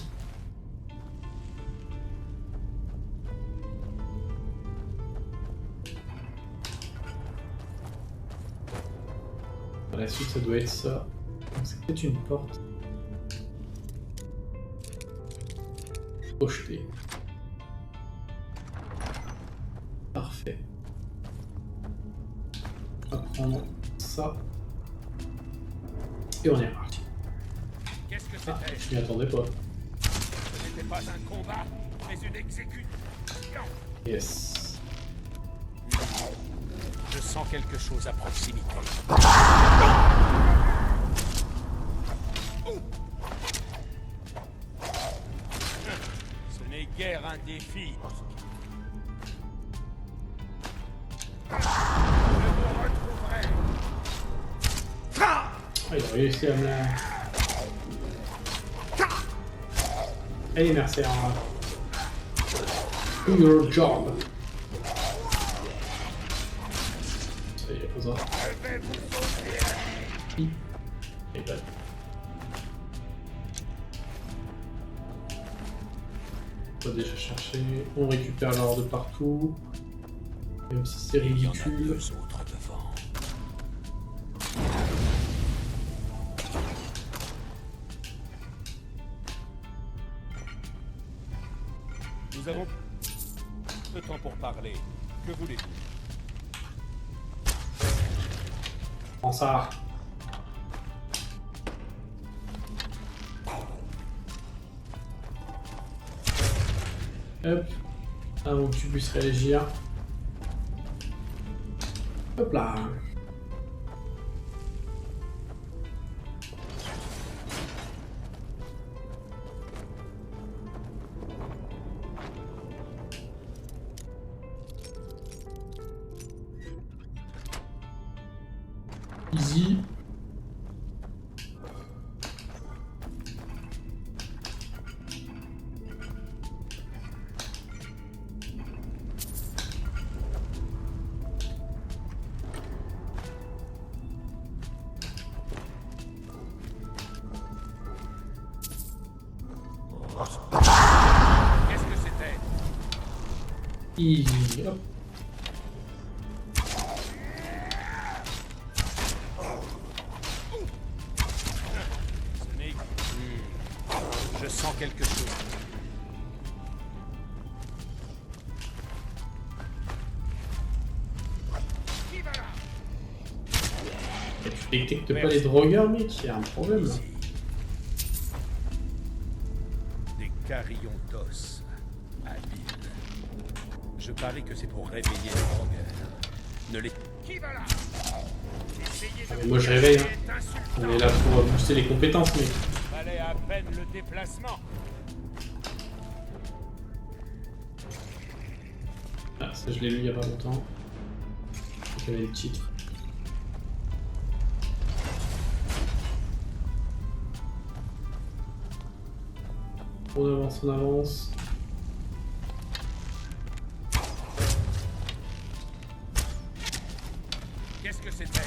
À la suite, ça doit être ça. Donc, c'est peut-être une porte. Projetée. Parfait. On va prendre ça. Et on est reparti. Qu'est-ce que Ah, c'était? je m'y attendais pas. Ce n'était pas un combat, mais une exécution. Yes. Je sens quelque chose à proximité. Ce n'est guère un défi. Je vous retrouverai. Ah, il a réussi à me la... Allez, merci. Do your job. Ça y est, pas ça. Et ben. On va déjà chercher. On récupère l'or de partout. Même si c'est ridicule. Nous avons peu de temps pour parler. Que voulez-vous? Prends ça. Hop. Avant que tu puisses réagir. Hop là. Easy. Qu'est-ce que c'était? Easy. Hop. Ce n'est... Je sens quelque chose. Tu détectes pas les drogueurs, mec, il y a un problème là. Des carillons d'os habiles. Je parie que c'est pour réveiller les drogueurs. Ne les... Qui va là? Mais moi je réveille, hein. On est là pour booster les compétences, mec. Fallait à peine le déplacement. Ah, ça je l'ai lu il y a pas longtemps. Il y avait le titre. On avance, on avance. Qu'est-ce que c'était?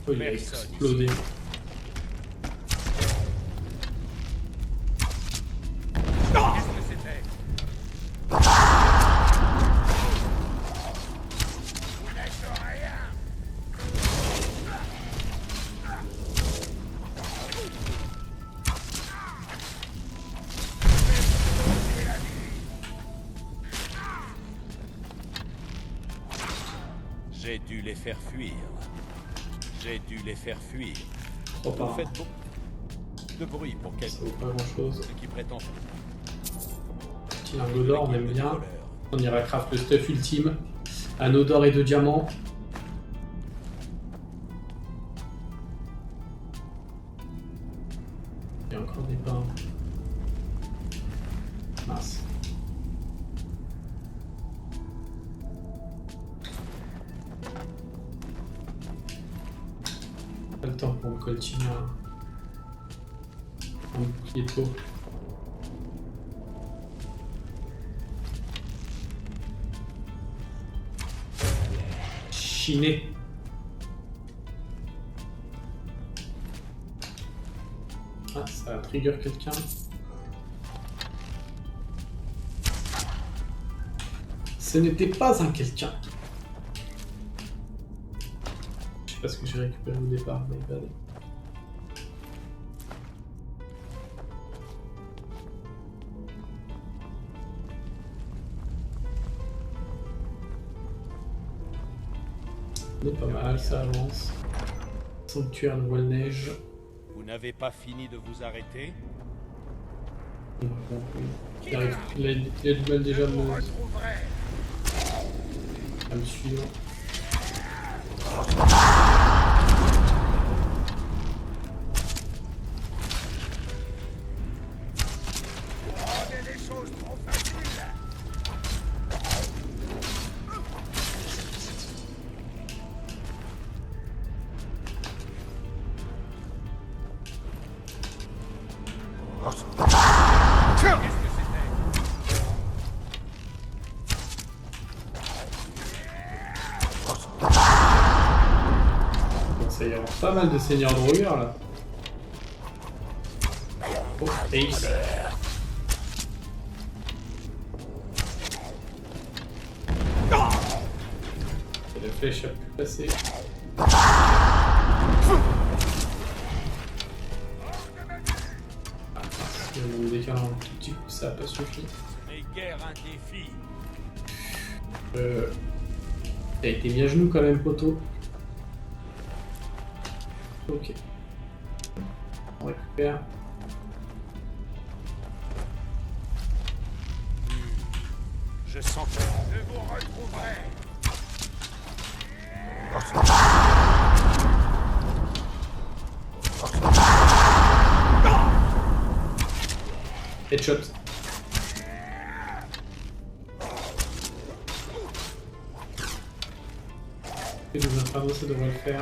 Oh, il a explosé. Qu'est-ce que c'était? Vous n'êtes rien. J'ai dû les faire fuir. J'ai dû les faire fuir. Trop pas. Vous faites beaucoup de bruit pour Ça vaut quelqu'un pas grand chose. qui prétend. Petit lingot d'or, on aime bien. On ira craft le stuff ultime. Anneau d'or et de diamants. Il y a encore des pains. Mince. Pas le temps pour me coltiner un bouclier de peau. Chiné. Ah, ça trigger quelqu'un. Ce n'était pas un quelqu'un. Je sais pas ce que j'ai récupéré au départ, mais pas. C'est pas mal, ça avance. Sanctuaire de voile-neige. Vous n'avez pas fini de vous arrêter? Il a du mal déjà à me suivre. Ça y a pas mal de seigneurs de rouilleur là. Oh, Ace. Et la flèche a pu passer. Il y a un décalage un tout petit coup, ça a pas suffi. Les guerres un défi. T'as été mis à genoux quand même, poteau. Ok. On récupère. Je sens que je vous retrouverai. Headshot. Et les infernos, ça devrait le faire.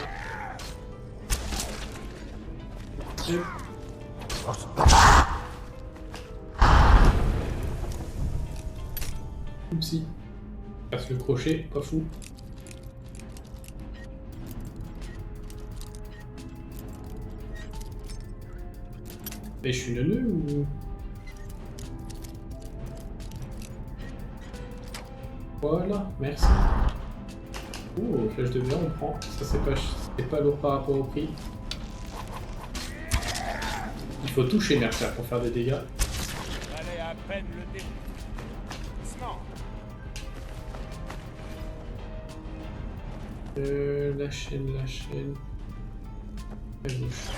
Oupsie. Passe le crochet, pas fou. Mais je suis neuneux ou... Voilà, merci. Oh, flèche de verre, on prend. Ça c'est pas lourd par rapport au prix. Il faut toucher Mercer pour faire des dégâts. Allez à peine le dé. La chaîne. À gauche.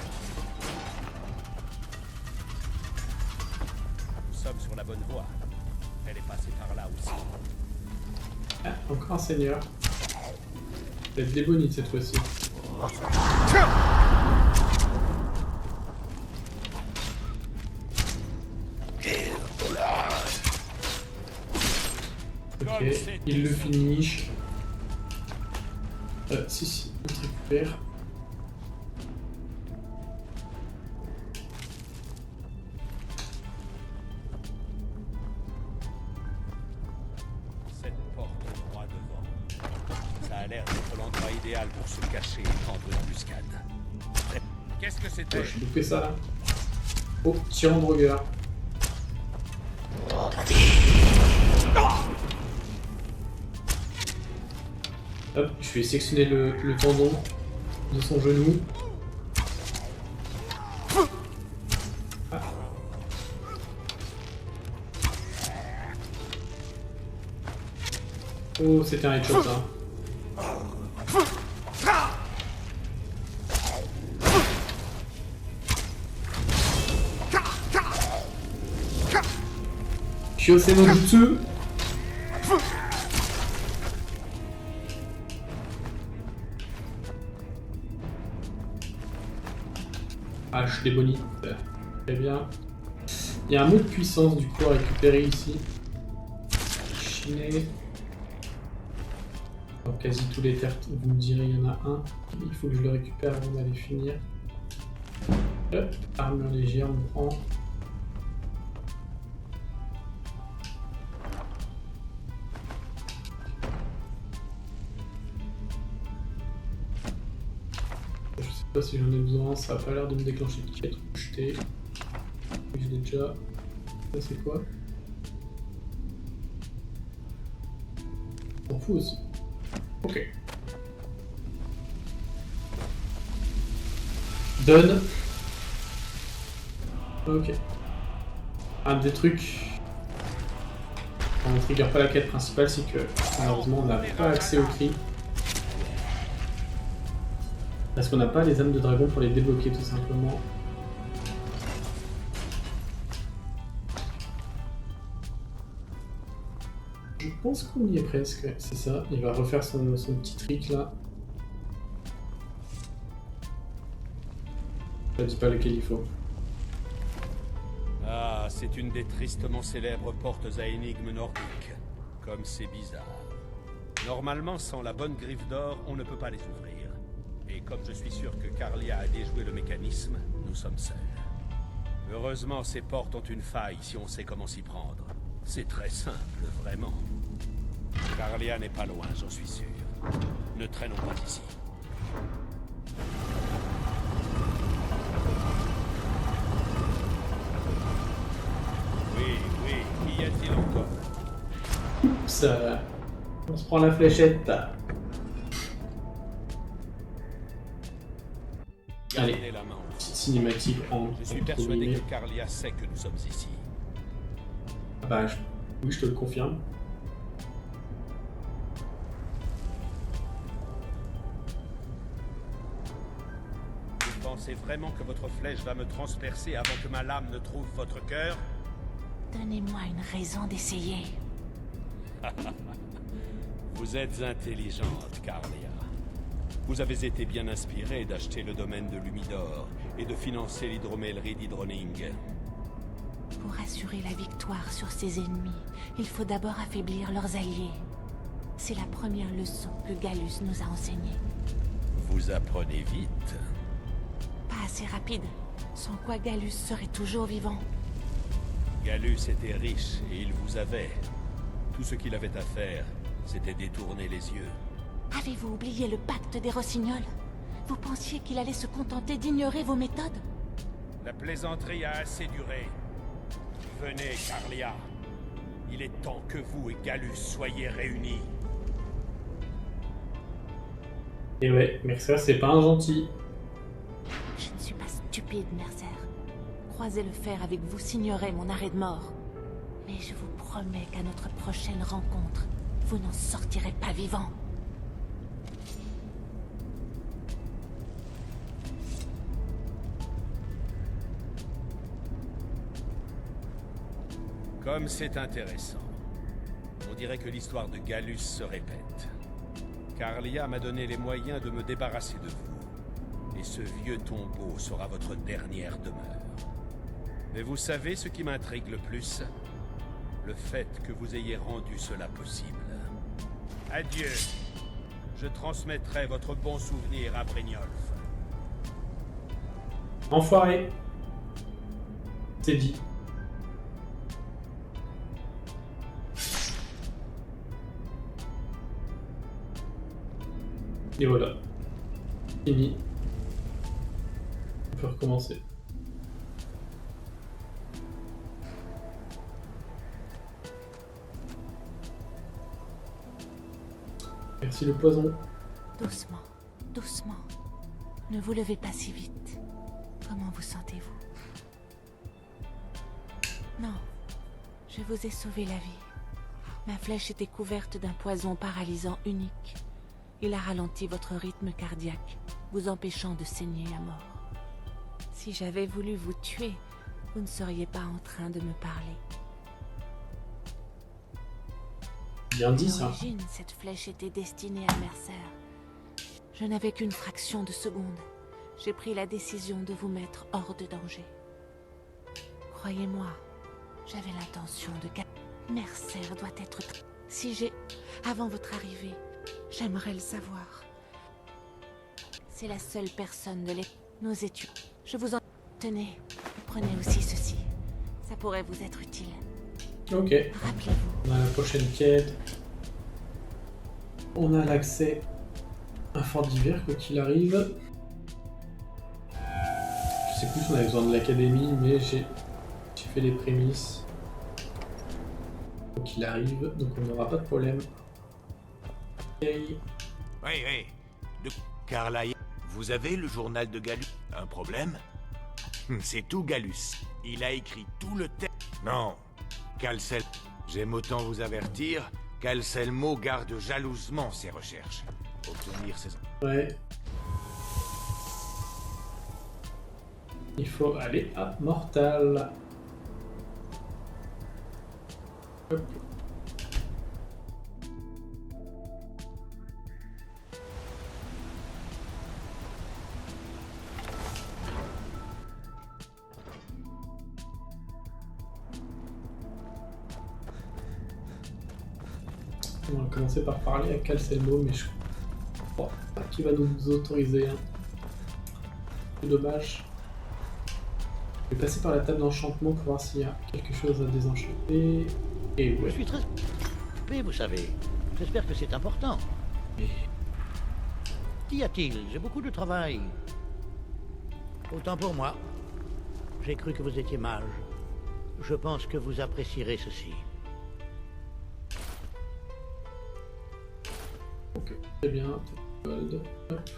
Nous sommes sur la bonne voie. Elle est passée par là aussi. Ah, encore un seigneur. Peut-être des bonites cette fois-ci. Ok, il le finish. Si, on se récupère. Cette porte droit devant. Ça a l'air d'être l'endroit idéal pour se cacher et prendre une embuscade. Qu'est-ce que c'était? Ouais, j'ai loupé ça là. Oh, tirant de regard. Hop, je vais sectionner le tendon de son genou. Ah. Oh, c'était un headshot ça. Kyosei no Jutsu. H démonique. Très bien. Il y a un mot de puissance du coup à récupérer ici. Chiné. Dans quasi tous les terres, vous me direz, il y en a un. Il faut que je le récupère avant d'aller finir. Hop, armure légère, on prend. Je sais pas si j'en ai besoin, ça a pas l'air de me déclencher de quête ou jeter. Je l'ai déjà. Ça c'est quoi? On fout aussi. Ok. Donne. Ok. Un des trucs. On ne trigger pas la quête principale, c'est que malheureusement on n'a pas accès au cri. Parce qu'on n'a pas les âmes de dragon pour les débloquer tout simplement. Je pense qu'on y est presque, c'est ça. Il va refaire son petit trick là. Je ne dis pas lequel il faut. Ah, c'est une des tristement célèbres portes à énigmes nordiques. Comme c'est bizarre. Normalement, sans la bonne griffe d'or, on ne peut pas les ouvrir. Et comme je suis sûr que Carlia a déjoué le mécanisme, nous sommes seuls. Heureusement, ces portes ont une faille si on sait comment s'y prendre. C'est très simple, vraiment. Carlia n'est pas loin, j'en suis sûr. Ne traînons pas ici. Oui, qu'y a-t-il encore? Oups, on se prend la fléchette. Allez, la main. petite cinématique en. Je suis persuadé que Carlia sait que nous sommes ici. Ah bah, oui, je te le confirme. Vous pensez vraiment que votre flèche va me transpercer avant que ma lame ne trouve votre cœur? Donnez-moi une raison d'essayer. Vous êtes intelligente, Carlia. Vous avez été bien inspirée d'acheter le domaine de Lumidor et de financer l'hydromellerie d'Hydroning. Pour assurer la victoire sur ses ennemis, il faut d'abord affaiblir leurs alliés. C'est la première leçon que Gallus nous a enseignée. Vous apprenez vite. Pas assez rapide, sans quoi Gallus serait toujours vivant. Gallus était riche et il vous avait. Tout ce qu'il avait à faire, c'était détourner les yeux. Avez-vous oublié le pacte des Rossignols? Vous pensiez qu'il allait se contenter d'ignorer vos méthodes? La plaisanterie a assez duré. Venez, Carlia. Il est temps que vous et Gallus soyez réunis. Et ouais, Mercer, c'est pas un gentil. Je ne suis pas stupide, Mercer. Croiser le fer avec vous signerait mon arrêt de mort. Mais je vous promets qu'à notre prochaine rencontre, vous n'en sortirez pas vivant. Comme c'est intéressant. On dirait que l'histoire de Gallus se répète. Carlia m'a donné les moyens de me débarrasser de vous. Et ce vieux tombeau sera votre dernière demeure. Mais vous savez ce qui m'intrigue le plus? Le fait que vous ayez rendu cela possible. Adieu. Je transmettrai votre bon souvenir à Brynjolf. Enfoiré. C'est dit. Et voilà. Fini. On peut recommencer. Merci le poison. Doucement, doucement. Ne vous levez pas si vite. Comment vous sentez-vous? Non, je vous ai sauvé la vie. Ma flèche était couverte d'un poison paralysant unique. Il a ralenti votre rythme cardiaque, vous empêchant de saigner à mort. Si j'avais voulu vous tuer, vous ne seriez pas en train de me parler. Bien dit ça. À l'origine, cette flèche était destinée à Mercer. Je n'avais qu'une fraction de seconde. J'ai pris la décision de vous mettre hors de danger. Croyez-moi, j'avais l'intention de... Mercer doit être... Si j'ai... Avant votre arrivée, j'aimerais le savoir. C'est la seule personne de l'équipe. Nous étions... Je vous en... Tenez, prenez aussi ceci. Ça pourrait vous être utile. Ok. Rappelez-vous. On a la prochaine quête. On a l'accès à Fort d'Hiver, quoi qu'il arrive. Je sais plus si on avait besoin de l'académie, mais j'ai fait les prémices. Quoi qu'il arrive, donc on n'aura pas de problème. Okay. Oui. Carlyle, vous avez le journal de Gallus? Un problème? C'est tout Gallus. Il a écrit tout le texte. Non. Calcel... J'aime autant vous avertir qu'Anselmo garde jalousement ses recherches. Obtenir ses... Ouais. Il faut aller à Mortal. Hop. On va commencer par parler à Calcelmo, mais je crois pas qu'il va nous autoriser. Hein. C'est dommage. Je vais passer par la table d'enchantement pour voir s'il y a quelque chose à désenchanter. Et ouais. Je suis très... Mais vous savez, j'espère que c'est important. Mais... Qu'y a-t-il? J'ai beaucoup de travail. Autant pour moi. J'ai cru que vous étiez mage. Je pense que vous apprécierez ceci. Ok, très bien. Gold. Hop.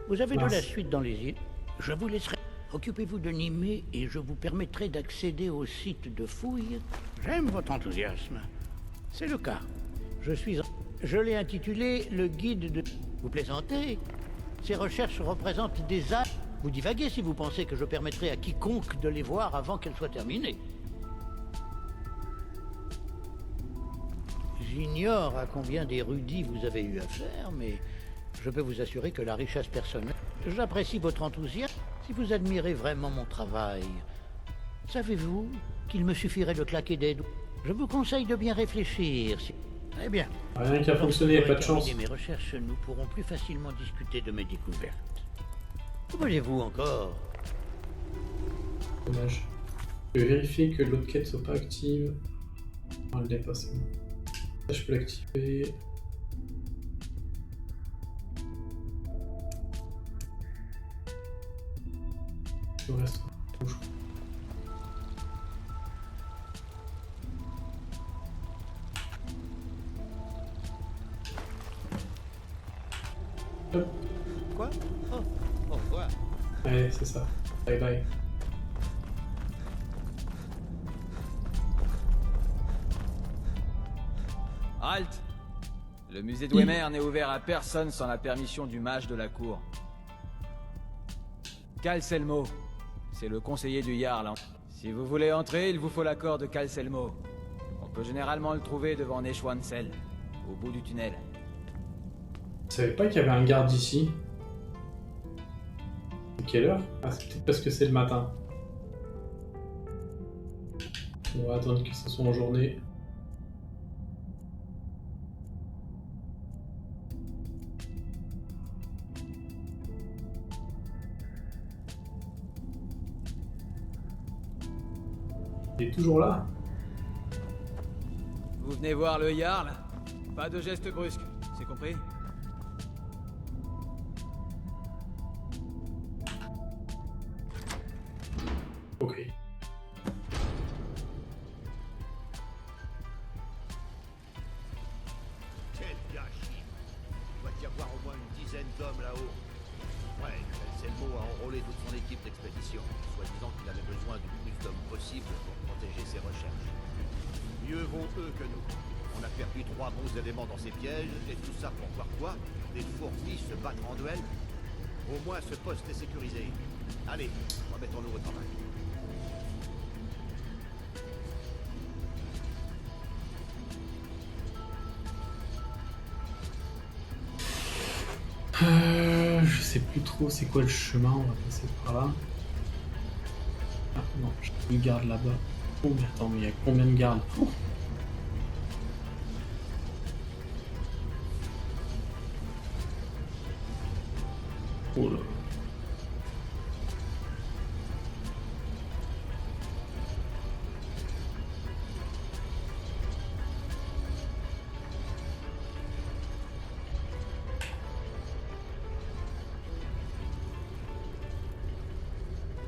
Vous avez de la suite dans les îles. Je vous laisserai. Occupez-vous de Nimée et je vous permettrai d'accéder au site de fouille. J'aime votre enthousiasme. C'est le cas. Je l'ai intitulé le guide de... Vous plaisantez? Ces recherches représentent des âges. Vous divaguez si vous pensez que je permettrai à quiconque de les voir avant qu'elles soient terminées. J'ignore à combien d'érudits vous avez eu affaire, mais je peux vous assurer que la richesse personnelle... J'apprécie votre enthousiasme si vous admirez vraiment mon travail. Savez-vous qu'il me suffirait de claquer des doigts? Je vous conseille de bien réfléchir. Eh bien. Rien qui a fonctionné, pas de chance. Mes recherches, nous pourrons plus facilement discuter de mes découvertes. Que voulez-vous encore? Dommage. Je vais vérifier que l'autre quête soit pas active. On le dépasse. Ça, je peux l'activer. Le reste rouge. Hop. Quoi? Oh, au revoir. Ouais, c'est ça. Bye bye. Halt! Le musée d'Ouémer n'est ouvert à personne sans la permission du mage de la cour. Calcelmo, c'est le conseiller du Jarl. Si vous voulez entrer, il vous faut l'accord de Calcelmo. On peut généralement le trouver devant Neschwansel, au bout du tunnel. Je savais pas qu'il y avait un garde ici. C'est quelle heure? Ah, c'est peut-être parce que c'est le matin. On va attendre que ce soit en journée. Il est toujours là. Vous venez voir le Jarl? Pas de geste brusque, c'est compris? Ok. Quel gâchis! Il doit y avoir au moins une dizaine d'hommes là-haut. Ouais, Selmo a enrôlé toute son équipe d'expédition, soi-disant qu'il avait besoin du plus d'hommes possible pour protéger ses recherches. Mieux vaut eux que nous. On a perdu 3 bons éléments dans ces pièges, et tout ça pour voir quoi? Des fourmis se battre en duel? Au moins ce poste est sécurisé. Allez, remettons-nous au travail. Je sais plus trop c'est quoi le chemin, on va passer par là. Ah non, j'ai une garde là-bas. Oh mais attends, mais il y a combien de gardes? Oh là.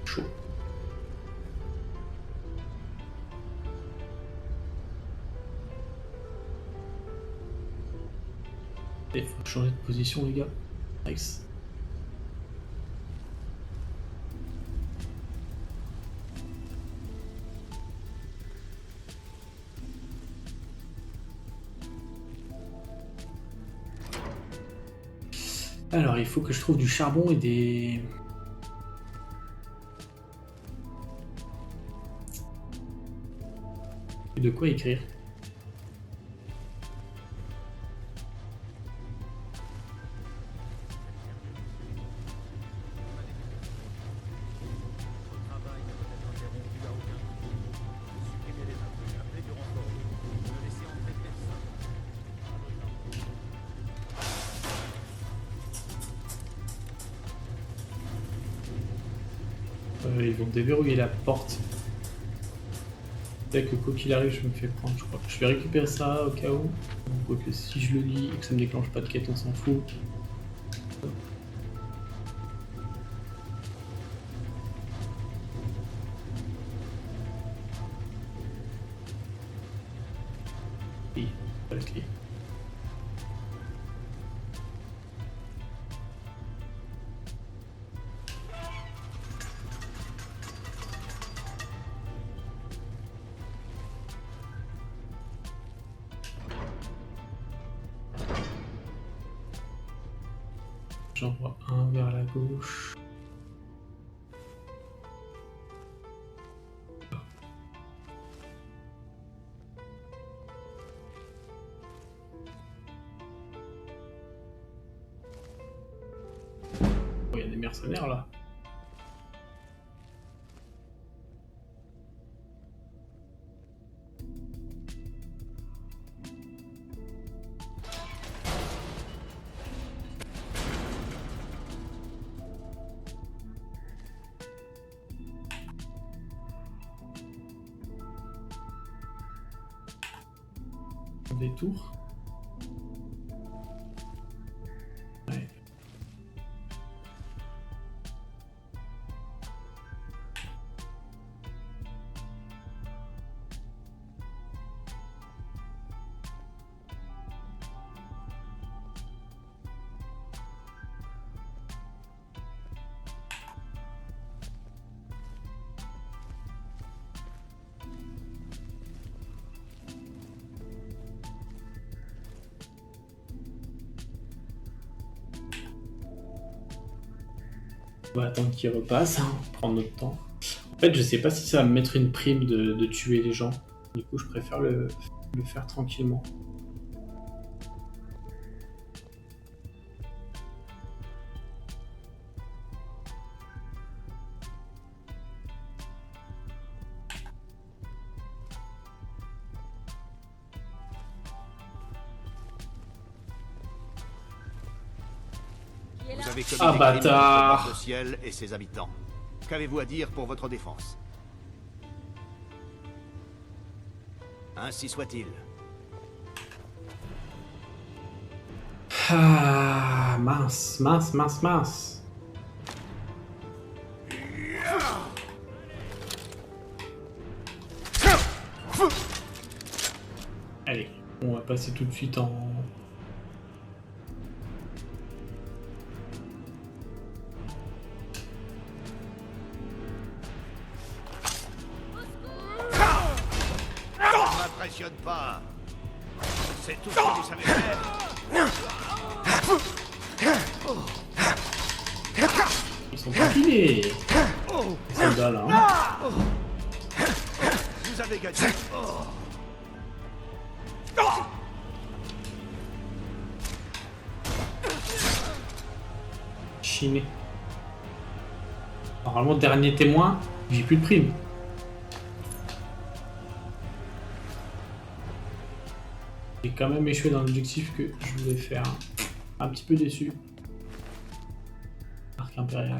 Chaud. Il faut changer de position les gars. Nice. Alors il faut que je trouve du charbon et des... De quoi écrire. Ils vont déverrouiller la porte. Dès que quoi qu'il arrive, je me fais prendre, je crois. Je vais récupérer ça au cas où. Quoique si je le lis et que ça me déclenche pas de quête, on s'en fout. Oui, pas la clé. J'en vois un vers la gauche. Oh, il y a des mercenaires là. Des tours. Ouais. On va attendre qu'il repasse, hein, prendre notre temps. En fait, je sais pas si ça va me mettre une prime de tuer les gens. Du coup, je préfère le faire tranquillement. Vous avez commis Ah, des crimes bâtard. contre le ciel et ses habitants. Qu'avez-vous à dire pour votre défense? Ainsi soit-il. Ah, mince. Allez, on va passer tout de suite en... Ça m'impressionne pas. C'est tout ce que tu savais faire. Ils sont empilés. Ces soldats là. Hein. Vous avez gagné. Chiné. Normalement, dernier témoin, j'ai plus de prime. J'ai quand même échoué dans l'objectif que je voulais faire. Un petit peu déçu. Arc impérial.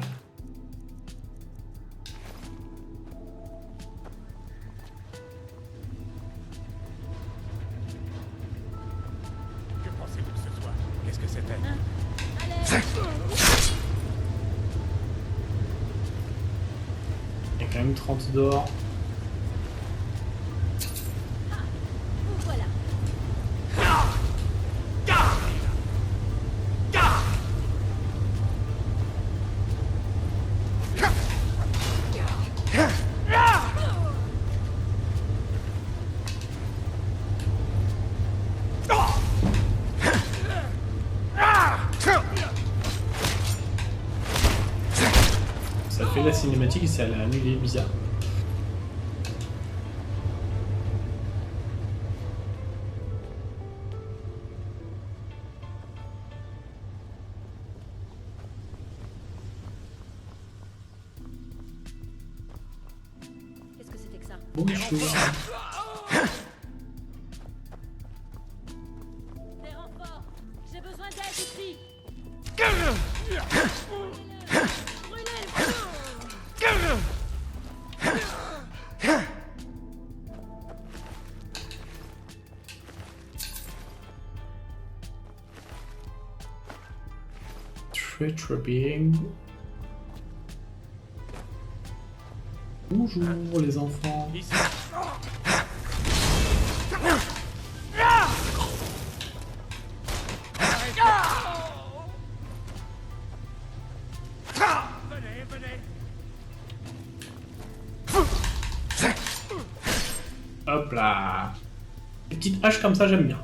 Que pensez-vous que ce soit? Qu'est-ce que c'était? Il y a quand même 30 d'or. Voilà. Ça fait la cinématique et ça l'a annulé, bizarre. Qu'est-ce que c'était que ça? Bonjour. Des renforts. J'ai besoin d'aide ici. Treacher being. Bonjour les enfants. Venez, venez. Hop là. Les petites haches comme ça, j'aime bien.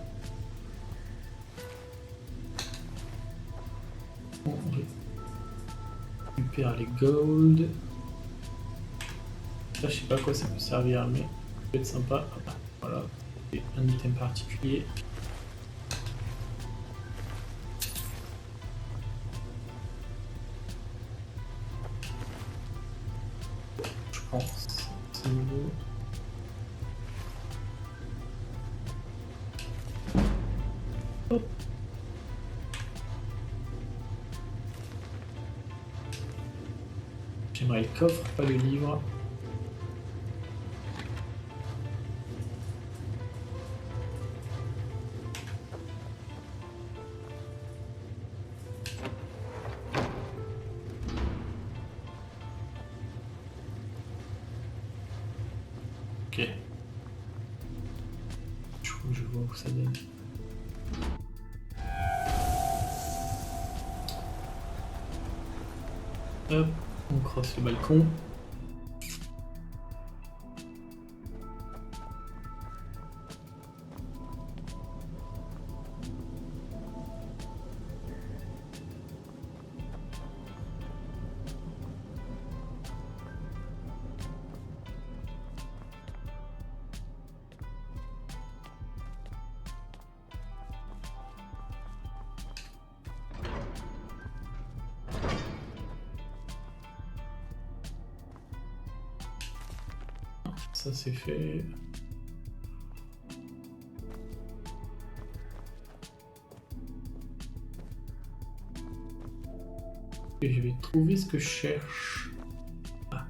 Bon, on récupère les gold. Ça, je sais pas à quoi ça peut servir, mais ça peut être sympa. Hop, voilà, et un item particulier. Je pense. C'est nouveau. Hop. J'aimerais le coffre, pas le livre. Ok. Je crois que je vois où ça donne. Hop, on crosse le balcon. Ça c'est fait. Et je vais trouver ce que je cherche. Ah.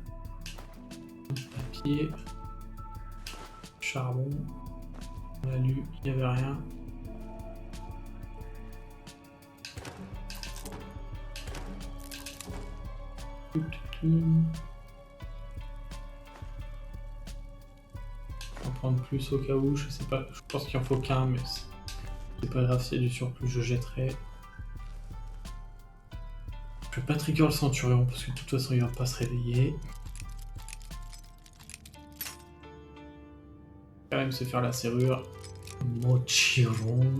Papier. Charbon. On l'a lu, il n'y avait rien. On va prendre plus au cas où, je sais pas, je pense qu'il en faut qu'un, mais c'est pas grave, s'il y a du surplus, je jetterai. Je vais pas trigger le centurion parce que de toute façon il va pas se réveiller. Quand même se faire la serrure. Mochiron.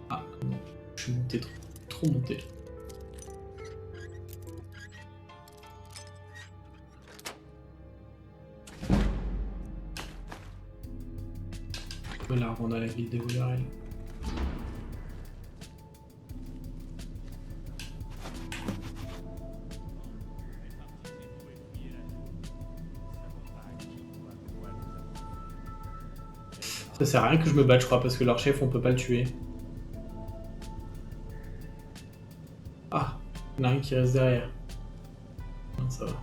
Ah non, je suis monté trop monté. Voilà, on a la guilde des voleurs, elle. Ça sert à rien que je me batte, je crois, parce que leur chef, on peut pas le tuer. Ah, il y en a un qui reste derrière. Non, ça va.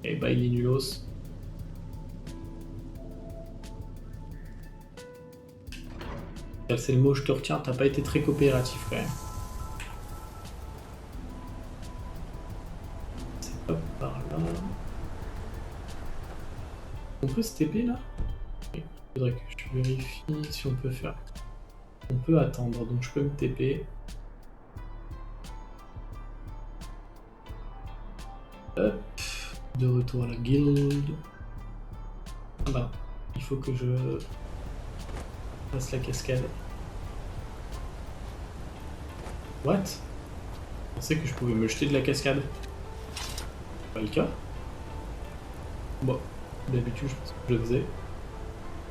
Et bah il est nulos. C'est le mot, je te retiens, t'as pas été très coopératif quand même. C'est pas par là. On peut se TP là? Il faudrait que je vérifie si on peut faire. On peut attendre, donc je peux me TP. Hop. De retour à la guilde. Ah bah, il faut que je fasse la cascade. What? Je pensais que je pouvais me jeter de la cascade. Pas le cas. Bon, d'habitude je pense que je le faisais.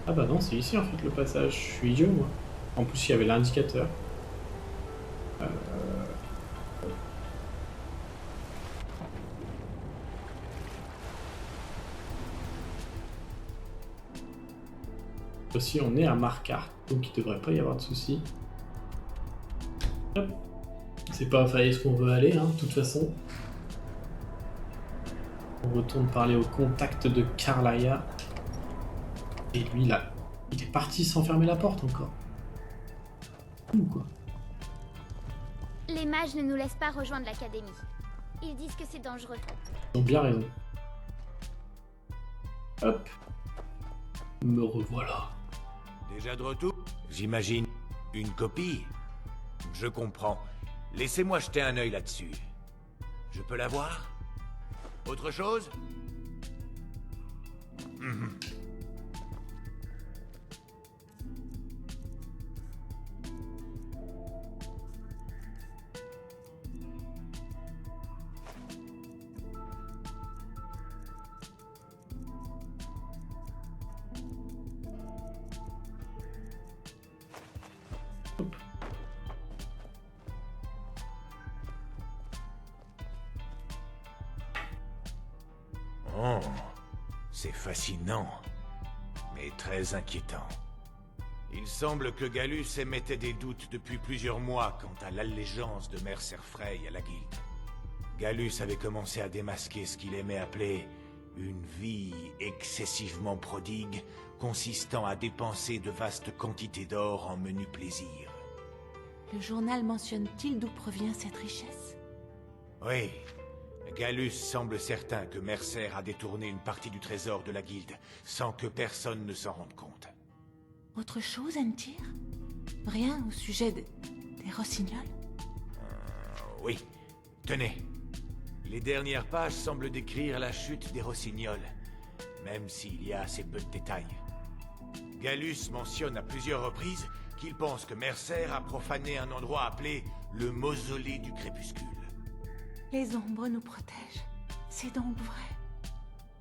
Ah bah non, c'est ici en fait le passage. Je suis idiot moi. En plus il y avait l'indicateur. Aussi on est à Markarth, donc il devrait pas y avoir de soucis. C'est pas à Faïs qu'on veut aller, hein, de toute façon. On retourne parler au contact de Karlaya. Et lui là, il est parti sans fermer la porte encore. Ou quoi? Les mages ne nous laissent pas rejoindre l'académie. Ils disent que c'est dangereux. Ils ont bien raison. Hop. Me revoilà. Déjà de retour? J'imagine une copie. Je comprends. Laissez-moi jeter un œil là-dessus. Je peux la voir? Autre chose? Oh, c'est fascinant, mais très inquiétant. Il semble que Gallus émettait des doutes depuis plusieurs mois quant à l'allégeance de Mercer Frey à la Guilde. Gallus avait commencé à démasquer ce qu'il aimait appeler une vie excessivement prodigue, consistant à dépenser de vastes quantités d'or en menus plaisirs. Le journal mentionne-t-il d'où provient cette richesse? Oui. Gallus semble certain que Mercer a détourné une partie du trésor de la Guilde, sans que personne ne s'en rende compte. Autre chose, Entyr? Rien au sujet des Rossignols? Oui. Tenez. Les dernières pages semblent décrire la chute des Rossignols, même s'il y a assez peu de détails. Gallus mentionne à plusieurs reprises qu'il pense que Mercer a profané un endroit appelé le Mausolée du Crépuscule. Les ombres nous protègent. C'est donc vrai.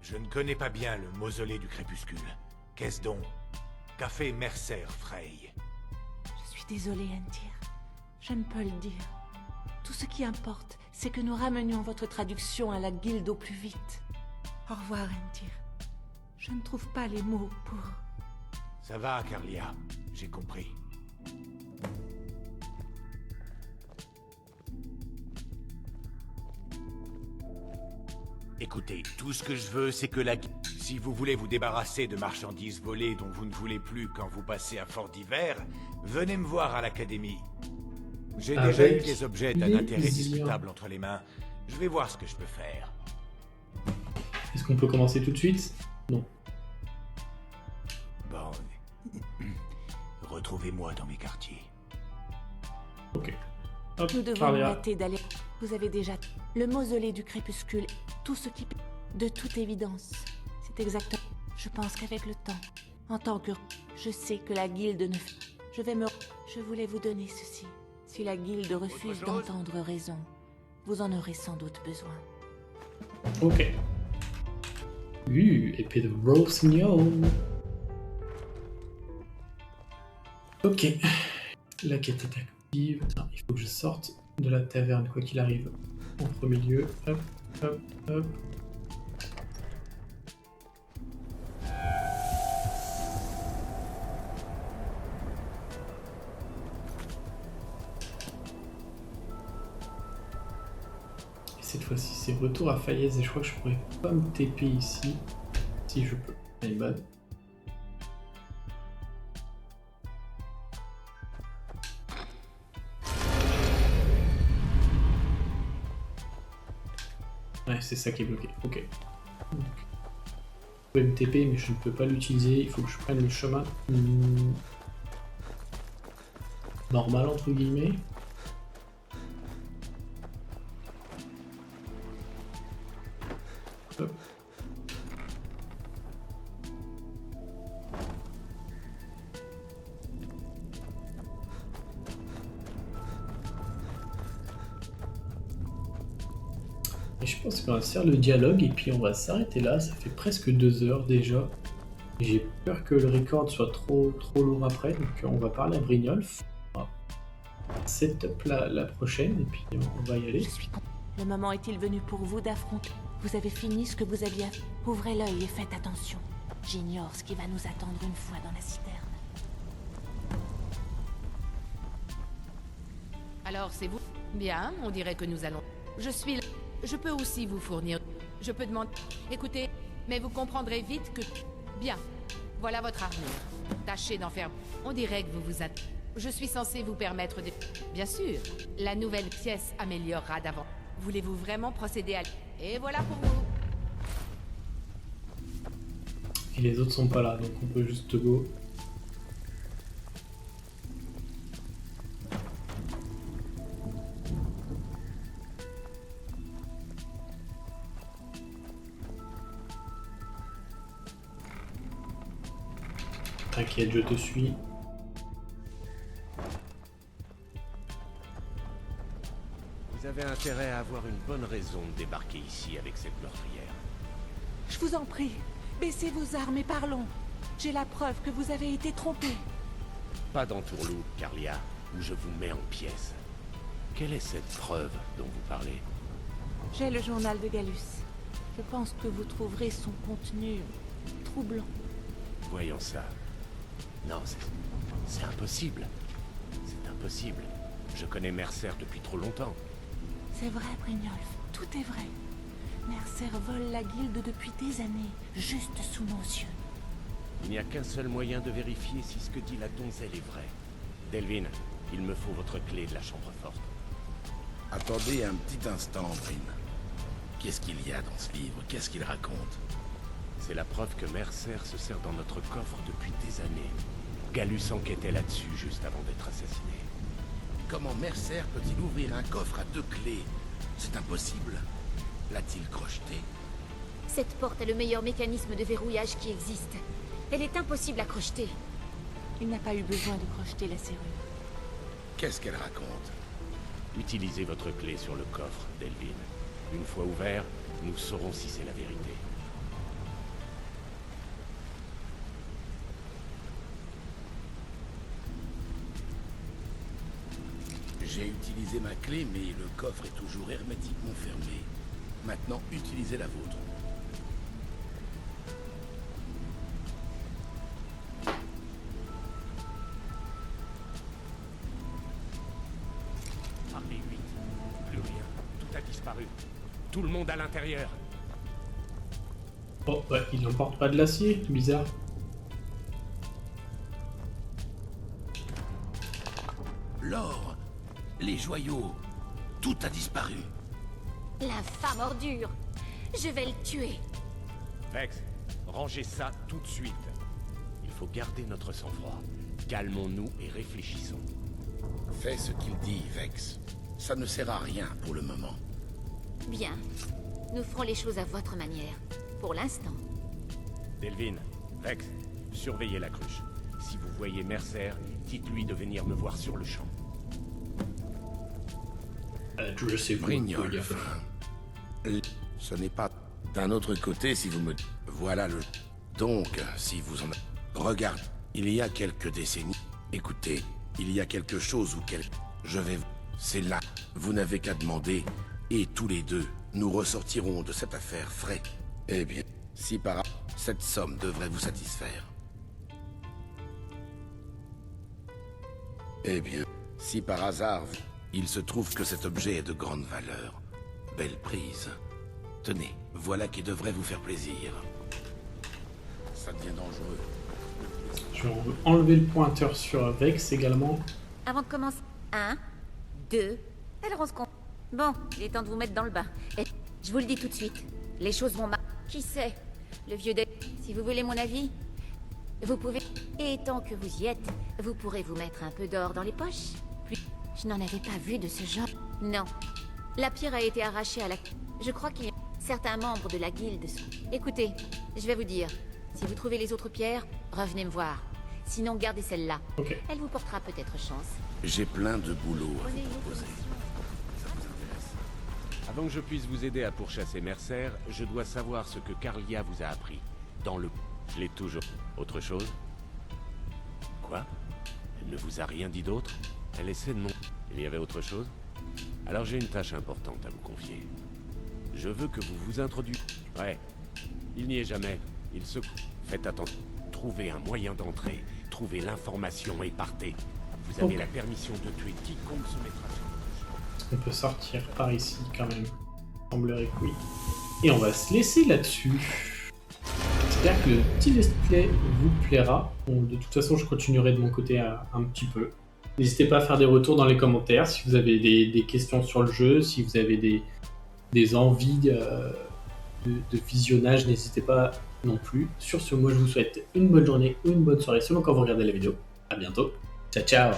Je ne connais pas bien le Mausolée du Crépuscule. Qu'est-ce donc? Qu'a fait Mercer Frey? Je suis désolée, Antir. Je ne peux le dire. Tout ce qui importe, c'est que nous ramenions votre traduction à la guilde au plus vite. Au revoir, Antir. Je ne trouve pas les mots pour... Ça va, Carlia. J'ai compris. Écoutez, tout ce que je veux, c'est que la... Si vous voulez vous débarrasser de marchandises volées dont vous ne voulez plus quand vous passez un fort d'hiver, venez me voir à l'académie. J'ai déjà eu des objets d'un intérêt discutable entre les mains. Je vais voir ce que je peux faire. Est-ce qu'on peut commencer tout de suite? Non. Bon. Retrouvez-moi dans mes quartiers. Ok. Hop, nous devons arrêter d'aller... Vous avez déjà... Le mausolée du crépuscule, tout ce qui... De toute évidence. C'est exactement... Je pense qu'avec le temps, en tant que... Je sais que la guilde ne... Je vais me... Je voulais vous donner ceci. Si la guilde refuse d'entendre raison, vous en aurez sans doute besoin. Ok. Épée de Rossignol. Ok. La quête est active. Non, il faut que je sorte de la taverne, quoi qu'il arrive. En premier lieu. Hop, hop, hop. Cette fois-ci, c'est retour à Faillaise et je crois que je pourrais pas me TP ici. Si je peux. My bad. Ouais, c'est ça qui est bloqué. Ok. Donc, je peux me TP, mais je ne peux pas l'utiliser. Il faut que je prenne le chemin normal, entre guillemets. Hop. Et je pense qu'on va se faire le dialogue et puis on va s'arrêter là. Ça fait presque 2 heures déjà. J'ai peur que le record soit trop lourd après, donc on va parler à Brynjolf. Setup la prochaine et puis on va y aller. Je suis con. Le moment est-il venu pour vous d'affronter? Vous avez fini ce que vous aviez à faire. Ouvrez l'œil et faites attention. J'ignore ce qui va nous attendre une fois dans la citerne. Alors c'est vous? Bien, on dirait que nous allons... Je suis là. Je peux aussi vous fournir... Je peux demander... Écoutez, mais vous comprendrez vite que... Bien. Voilà votre armure. Tâchez d'en faire... On dirait que vous vous attendez. Je suis censé vous permettre de... Bien sûr. La nouvelle pièce améliorera d'avant. Voulez-vous vraiment procéder à... Et voilà pour vous. Et les autres sont pas là, donc on peut juste go. T'inquiète, je te suis. Vous avez intérêt à avoir une bonne raison de débarquer ici avec cette meurtrière. Je vous en prie, baissez vos armes et parlons. J'ai la preuve que vous avez été trompé. Pas d'entourloupe, Carlia, où je vous mets en pièces. Quelle est cette preuve dont vous parlez? J'ai le journal de Gallus. Je pense que vous trouverez son contenu troublant. Voyons ça. Non, c'est impossible. C'est impossible. Je connais Mercer depuis trop longtemps. C'est vrai, Brynjolf, tout est vrai. Mercer vole la guilde depuis des années, juste sous nos yeux. Il n'y a qu'un seul moyen de vérifier si ce que dit la donzelle est vrai. Delvin, il me faut votre clé de la chambre forte. Attendez un petit instant, Bryn. Qu'est-ce qu'il y a dans ce livre? Qu'est-ce qu'il raconte? C'est la preuve que Mercer se sert dans notre coffre depuis des années. Gallus enquêtait là-dessus juste avant d'être assassiné. Comment Mercer peut-il ouvrir un coffre à 2 clés? C'est impossible. L'a-t-il crocheté? Cette porte est le meilleur mécanisme de verrouillage qui existe. Elle est impossible à crocheter. Il n'a pas eu besoin de crocheter la serrure. Qu'est-ce qu'elle raconte? Utilisez votre clé sur le coffre, Delvin. Une fois ouvert, nous saurons si c'est la vérité. J'ai utilisé ma clé, mais le coffre est toujours hermétiquement fermé. Maintenant, utilisez la vôtre. Marqué 8. Plus rien. Tout a disparu. Tout le monde à l'intérieur. Oh, ouais, il n'emporte pas de l'acier, bizarre. L'or, les joyaux, tout a disparu. L'infâme ordure. Je vais le tuer. Vex, rangez ça tout de suite. Il faut garder notre sang-froid. Calmons-nous et réfléchissons. Fais ce qu'il dit, Vex. Ça ne sert à rien pour le moment. Bien. Nous ferons les choses à votre manière. Pour l'instant. Delvin, Vex, surveillez la cruche. Si vous voyez Mercer, dites-lui de venir me voir sur le champ. Je sais pas. Brynjolf. Ce n'est pas... D'un autre côté, si vous me... Voilà le... Donc, si vous en... Regarde, il y a quelques décennies... Écoutez, il y a quelque chose ou quelque... Je vais... C'est là. Vous n'avez qu'à demander, et tous les deux, nous ressortirons de cette affaire frais. Eh bien, si par... Cette somme devrait vous satisfaire. Eh bien, si par hasard, il se trouve que cet objet est de grande valeur, belle prise. Tenez, voilà qui devrait vous faire plaisir. Ça devient dangereux. Je vais enlever le pointeur sur Vex également. Avant de commencer... 1, 2... Alors on se compte. Bon, il est temps de vous mettre dans le bain. Et je vous le dis tout de suite, les choses vont mal. Qui sait? Le vieux de... Si vous voulez mon avis, vous pouvez... Et tant que vous y êtes, vous pourrez vous mettre un peu d'or dans les poches. Je n'en avais pas vu de ce genre. Non. La pierre a été arrachée à la... Je crois qu'il y a certains membres de la guilde. Écoutez, je vais vous dire. Si vous trouvez les autres pierres, revenez me voir. Sinon, gardez celle-là. Okay. Elle vous portera peut-être chance. J'ai plein de boulot à vous proposer. Ça vous intéresse? Avant que je puisse vous aider à pourchasser Mercer, je dois savoir ce que Carlia vous a appris. Dans le... Je l'ai toujours... Autre chose? Quoi? Elle ne vous a rien dit d'autre? Elle essaie de mon... Il y avait autre chose? Alors j'ai une tâche importante à vous confier. Je veux que vous vous introduisiez... Ouais. Il n'y est jamais. Il se... Faites attention. Trouvez un moyen d'entrer. Trouvez l'information et partez. Vous avez la permission de tuer quiconque se mettra sur votre chemin. On peut sortir par ici quand même. Il semblerait que oui. Et on va se laisser là-dessus. J'espère que le petit let's play vous plaira. Bon, de toute façon, je continuerai de mon côté un petit peu. N'hésitez pas à faire des retours dans les commentaires si vous avez des questions sur le jeu, si vous avez des envies de visionnage, n'hésitez pas non plus. Sur ce, moi je vous souhaite une bonne journée ou une bonne soirée selon quand vous regardez la vidéo. À bientôt. Ciao ciao.